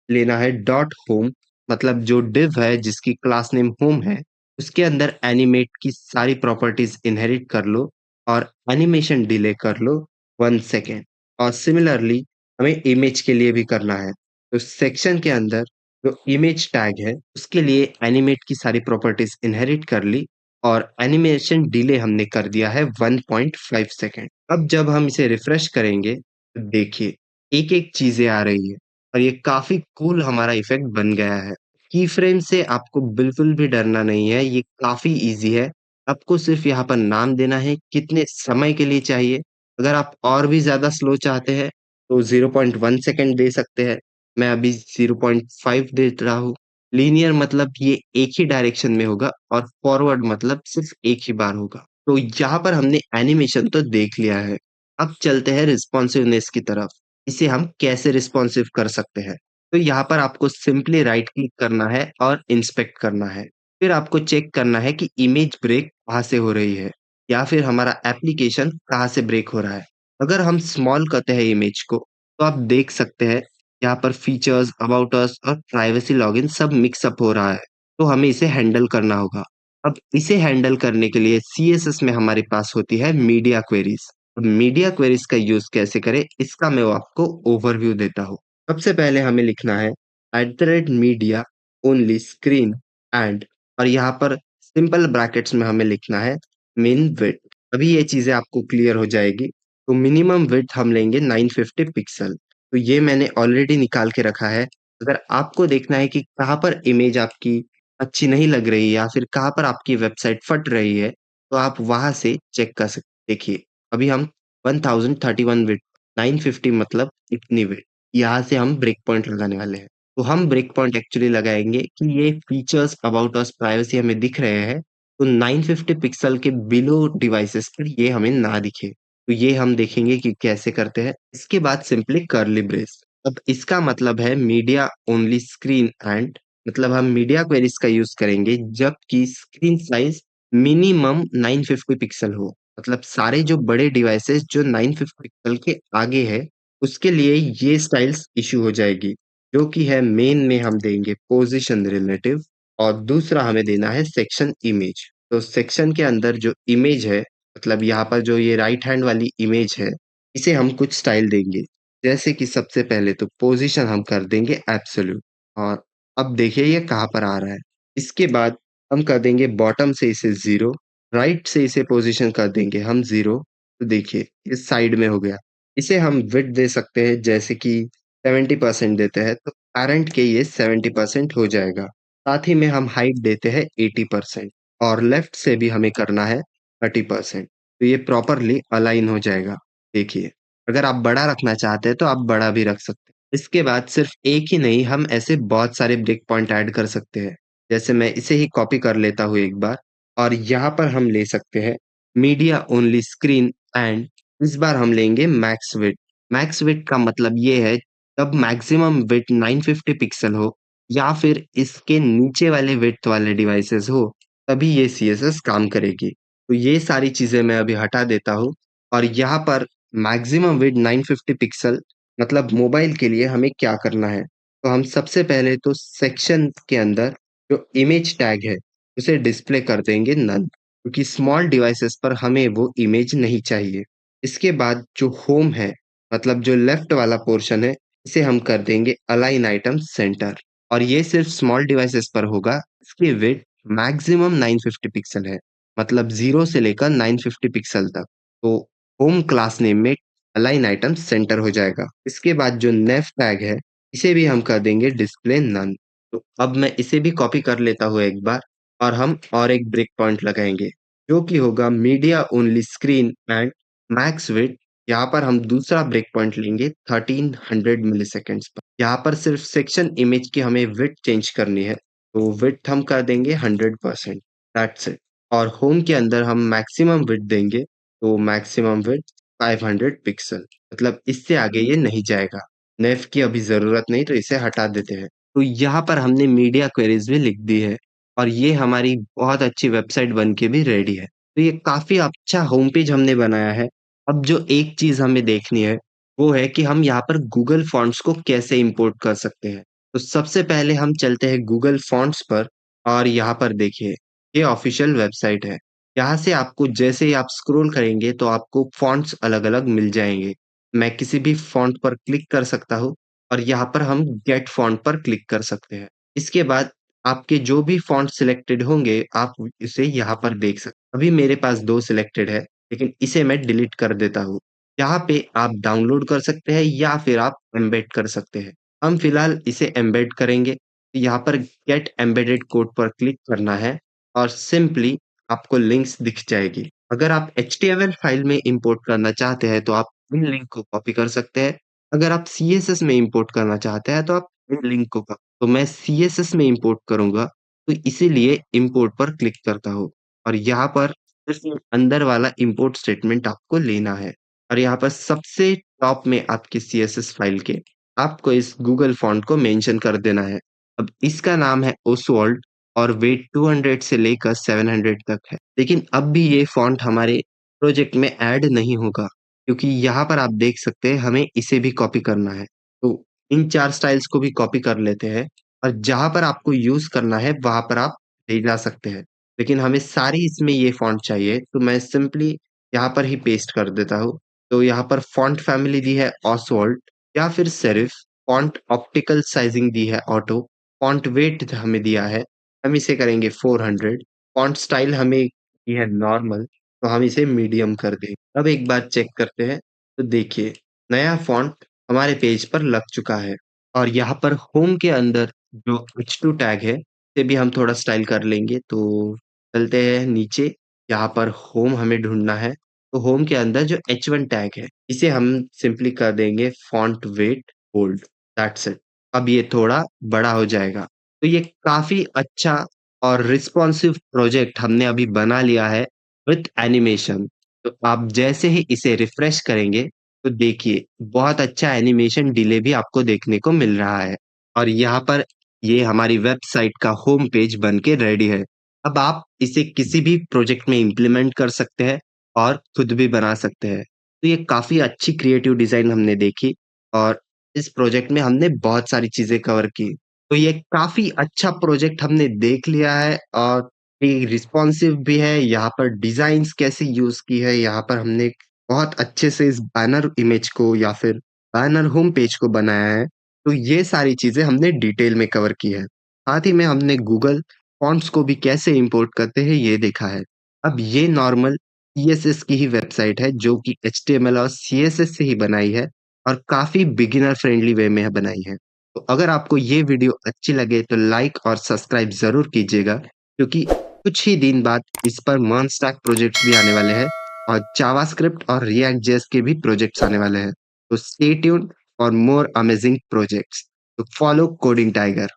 लेना है डॉट होम, मतलब जो डिव है जिसकी क्लास नेम होम है, उसके अंदर एनिमेट की सारी प्रॉपर्टीज इनहेरिट कर लो और एनिमेशन डिले कर लो 1 सेकेंड। और सिमिलरली हमें इमेज के लिए भी करना है। तो सेक्शन के अंदर जो इमेज टैग है, उसके लिए एनिमेट की सारी प्रॉपर्टीज इनहेरिट कर ली और एनिमेशन डिले हमने कर दिया है 1.5 सेकेंड। अब जब हम इसे रिफ्रेश करेंगे, तो देखिए, एक-एक चीज़ें आ रही है और ये काफ़ी कूल हमारा इफ़ेक्ट बन गया है। की फ्रेम से आपको बिल्कुल भी डरना नहीं है, ये काफ़ी ईज़ी है। आपको सिर्फ़ यहाँ पर नाम देना है, कितने समय के लिए चाहिए। अगर आप और भी ज़्यादा स्लो चाहते हैं, तो 0.1 सेकंड दे सकते हैं। मैं अभी 0.5 दे रहा हूँ। लीनियर मतलब ये एक ही डायरेक्शन में होगा और फॉरवर्ड मतलब सिर्फ़ एक ही बार होगा। तो यहाँ पर हमने एनिमेशन तो देख लिया है। अब चलते हैं रिस्पॉन्सिवनेस की तरफ। इसे हम कैसे रिस्पॉन्सिव कर सकते हैं? तो यहाँ पर आपको सिंपली राइट क्लिक करना है और इंस्पेक्ट करना है। फिर आपको चेक करना है कि इमेज ब्रेक कहाँ से हो रही है या फिर हमारा एप्लीकेशन कहाँ से ब्रेक हो रहा है। अगर हम स्मॉल करते हैं इमेज को, तो आप देख सकते हैं यहाँ पर फीचर्स, अबाउट अस और प्राइवेसी लॉगिन सब मिक्स अप हो रहा है। तो हमें इसे हैंडल करना होगा। अब इसे हैंडल करने के लिए सीएसएस में हमारे पास होती है मीडिया क्वेरीज। अब मीडिया क्वेरीज का यूज़ कैसे करें, इसका मैं आपको ओवरव्यू देता हूँ। सबसे पहले हमें लिखना है @media ओनली स्क्रीन एंड, और यहाँ पर सिंपल ब्रैकेट्स में हमें लिखना है min width। अभी ये चीज़ें आपको क्लियर हो जाएगी। तो मिनिमम विड्थ हम लेंगे 950 पिक्सल। तो ये मैंने ऑलरेडी निकाल के रखा है। अगर आपको देखना है कि कहाँ पर इमेज आपकी अच्छी नहीं लग रही या फिर कहाँ पर आपकी वेबसाइट फट रही है, तो आप वहाँ से चेक कर सकते। देखिए, अभी हम 1031 विड्थ, 950 मतलब इतनी विड्थ, यहाँ से हम ब्रेक पॉइंट लगाने वाले हैं। तो हम ब्रेक पॉइंट एक्चुअली लगाएँगे कि ये फीचर्स, अबाउट अस, प्राइवेसी हमें दिख रहे हैं, तो 950 पिक्सल के बिलो डिवाइसेस पर ये हमें ना दिखे। तो ये हम देखेंगे कि कैसे करते हैं। इसके बाद सिंपली कर्ली ब्रेस। अब इसका मतलब है मीडिया ओनली स्क्रीन एंड, मतलब हम मीडिया क्वेरीज का यूज़ करेंगे जबकि स्क्रीन साइज़ मिनिमम 950 पिक्सल हो। मतलब सारे जो बड़े डिवाइसेस जो 950 पिक्सल के आगे है, उसके लिए ये स्टाइल्स इश्यू हो जाएगी, जो कि है मेन में हम देंगे पोज़ीशन रिलेटिव और दूसरा हमें देना है सेक्शन इमेज। तो सेक्शन के अंदर जो इमेज है, मतलब यहाँ पर जो ये राइट हैंड वाली इमेज है, इसे हम कुछ स्टाइल देंगे। जैसे कि सबसे पहले तो पोज़ीशन हम कर देंगे एब्सोल्यूट और अब देखिए ये कहाँ पर आ रहा है। इसके बाद हम कर देंगे बॉटम से इसे 0, राइट से इसे पोज़ीशन कर देंगे हम 0। तो देखिए, ये साइड में हो गया। इसे हम विड्थ दे सकते हैं, जैसे कि 70% देते हैं, तो पैरेंट के ये 70% हो जाएगा। साथ ही में हम हाइट देते हैं 80%। और लेफ्ट से भी हमें करना है 30%। तो ये प्रॉपरली अलाइन हो जाएगा। देखिए, अगर आप बड़ा रखना चाहते हैं तो आप बड़ा भी रख सकते हैं। इसके बाद सिर्फ एक ही नहीं, हम ऐसे बहुत सारे ब्रेक पॉइंट ऐड कर सकते हैं। जैसे मैं इसे ही कॉपी कर लेता हूँ एक बार, और यहाँ पर हम ले सकते हैं मीडिया ओनली स्क्रीन एंड इस बार हम लेंगे मैक्स विड्थ। मैक्स विड्थ का मतलब ये है जब मैक्सिमम विड्थ 950 पिक्सल हो या फिर इसके नीचे वाले विड्थ वाले डिवाइसेस हो, तभी ये सीएसएस काम करेगी। तो ये सारी चीजें मैं अभी हटा देता हूँ, और यहाँ पर मैक्सिमम विड्थ 950 पिक्सल मतलब मोबाइल के लिए हमें क्या करना है। तो हम सबसे पहले तो सेक्शन के अंदर जो इमेज टैग है उसे डिस्प्ले कर देंगे नन, क्योंकि स्मॉल डिवाइसेस पर हमें वो इमेज नहीं चाहिए। इसके बाद जो होम है, मतलब जो लेफ्ट वाला पोर्शन है, इसे हम कर देंगे अलाइन आइटम सेंटर, और ये सिर्फ स्मॉल डिवाइसेस पर होगा। इसकी विड्थ मैक्सिमम 950 पिक्सल है, मतलब 0 से लेकर 950 पिक्सल तक। तो होम क्लास नेम में अलाइन आइटम सेंटर हो जाएगा। इसके बाद जो नेफ टैग है, इसे भी हम कर देंगे डिस्प्ले नन। तो अब मैं इसे भी कॉपी कर लेता हूँ एक बार, और हम और एक ब्रेक पॉइंट लगाएंगे जो कि होगा media only screen and max width. यहाँ पर हम दूसरा ब्रेक पॉइंट लेंगे 1300 मिलीसेकेंड्स पर। यहाँ पर सिर्फ सेक्शन इमेज की हमें विड्थ चेंज करनी है, तो विड्थ हम कर देंगे 100%। That's it. और होम के अंदर हम मैक्सिमम विड्थ देंगे, तो मैक्सिमम विड्थ 500 पिक्सल, मतलब इससे आगे ये नहीं जाएगा। नेफ की अभी जरूरत नहीं, तो इसे हटा देते हैं। तो यहाँ पर हमने मीडिया क्वेरीज भी लिख दी है, और ये हमारी बहुत अच्छी वेबसाइट बन के भी रेडी है। तो ये काफी अच्छा होम पेज हमने बनाया है। अब जो एक चीज हमें देखनी है वो है कि हम यहाँ पर गूगल फॉन्ट्स को कैसे इंपोर्ट कर सकते हैं। तो सबसे पहले हम चलते हैं गूगल फॉन्ट्स पर, और यहाँ पर देखिए ये ऑफिशियल वेबसाइट है। यहाँ से आपको जैसे ही आप स्क्रॉल करेंगे तो आपको फॉन्ट्स अलग अलग मिल जाएंगे। मैं किसी भी फॉन्ट पर क्लिक कर सकता हूँ, और यहाँ पर हम गेट फॉन्ट पर क्लिक कर सकते हैं। इसके बाद आपके जो भी फॉन्ट सिलेक्टेड होंगे आप इसे यहाँ पर देख सकते हैं। अभी मेरे पास 2 सिलेक्टेड है, लेकिन इसे मैं डिलीट कर देता हूँ। यहाँ पे आप डाउनलोड कर सकते हैं या फिर आप एम्बेड कर सकते हैं। हम फिलहाल इसे एम्बेड करेंगे। तो यहाँ पर गेट एम्बेडेड कोड पर क्लिक करना है, और सिंपली आपको लिंक्स दिख जाएगी। अगर आप HTML फाइल में इंपोर्ट करना चाहते हैं तो आप इन लिंक को कॉपी कर सकते हैं। अगर आप CSS में इंपोर्ट करना चाहते हैं तो आप इन लिंक को तो मैं CSS में इंपोर्ट करूंगा, तो इसीलिए इंपोर्ट पर क्लिक करता हूँ, और यहाँ पर सिर्फ अंदर वाला इंपोर्ट स्टेटमेंट आपको लेना है। और यहाँ पर सबसे टॉप में आपकी CSS फाइल के आपको इस गूगल फॉन्ट को मेंशन कर देना है। अब इसका नाम है ओसवाल्ड, और वेट 200 से लेकर 700 तक है। लेकिन अब भी ये फॉन्ट हमारे प्रोजेक्ट में ऐड नहीं होगा, क्योंकि यहाँ पर आप देख सकते हैं हमें इसे भी कॉपी करना है। तो इन 4 स्टाइल्स को भी कॉपी कर लेते हैं, और जहाँ पर आपको यूज करना है वहां पर आप ले जा सकते हैं। लेकिन हमें सारी इसमें ये फॉन्ट चाहिए, तो मैं सिंपली यहाँ पर ही पेस्ट कर देता हूँ। तो यहाँ पर फॉन्ट फैमिली दी है ऑसवॉल्ड या फिर सेरिफ। फॉन्ट ऑप्टिकल साइजिंग दी है ऑटो। फॉन्ट वेट हमें दिया है, हम इसे करेंगे 400। फॉन्ट स्टाइल हमें ये है नॉर्मल, तो हम इसे मीडियम कर देंगे। अब एक बार चेक करते हैं, तो देखिए नया फॉन्ट हमारे पेज पर लग चुका है। और यहाँ पर होम के अंदर जो H2 टैग है, इसे भी हम थोड़ा स्टाइल कर लेंगे। तो चलते हैं नीचे, यहाँ पर होम हमें ढूंढना है। तो होम के अंदर जो H1 टैग है, इसे हम सिंपली कर देंगे font weight bold. That's it. अब ये थोड़ा बड़ा हो जाएगा। तो ये काफी अच्छा और रिस्पॉन्सिव प्रोजेक्ट हमने अभी बना लिया है विथ एनिमेशन। तो आप जैसे ही इसे रिफ्रेश करेंगे, तो देखिए बहुत अच्छा एनिमेशन डिले भी आपको देखने को मिल रहा है। और यहाँ पर ये हमारी वेबसाइट का होम पेज बन के रेडी है। अब आप इसे किसी भी प्रोजेक्ट में इम्प्लीमेंट कर सकते हैं और खुद भी बना सकते हैं। तो ये काफी अच्छी क्रिएटिव डिजाइन हमने देखी, और इस प्रोजेक्ट में हमने बहुत सारी चीजें कवर की। तो ये काफी अच्छा प्रोजेक्ट हमने देख लिया है, और ये रिस्पॉन्सिव भी है। यहाँ पर डिजाइन्स कैसे यूज की है, यहाँ पर हमने बहुत अच्छे से इस बैनर इमेज को या फिर बैनर होम पेज को बनाया है। तो ये सारी चीजें हमने डिटेल में कवर की है। साथ ही में हमने गूगल फॉन्ट्स को भी कैसे इंपोर्ट करते हैं ये देखा है। अब ये नॉर्मल CSS की ही वेबसाइट है जो कि HTML और CSS से ही बनाई है, और काफी बिगिनर फ्रेंडली वे में बनाई है। तो अगर आपको ये वीडियो अच्छी लगे तो लाइक और सब्सक्राइब जरूर कीजिएगा, क्योंकि कुछ ही दिन बाद इस पर मॉन्स्टैक प्रोजेक्ट्स भी आने वाले हैं और जावास्क्रिप्ट और रिएक्ट जेएस के भी प्रोजेक्ट्स आने वाले हैं। तो stay tuned for more amazing projects. तो फॉलो कोडिंग टाइगर।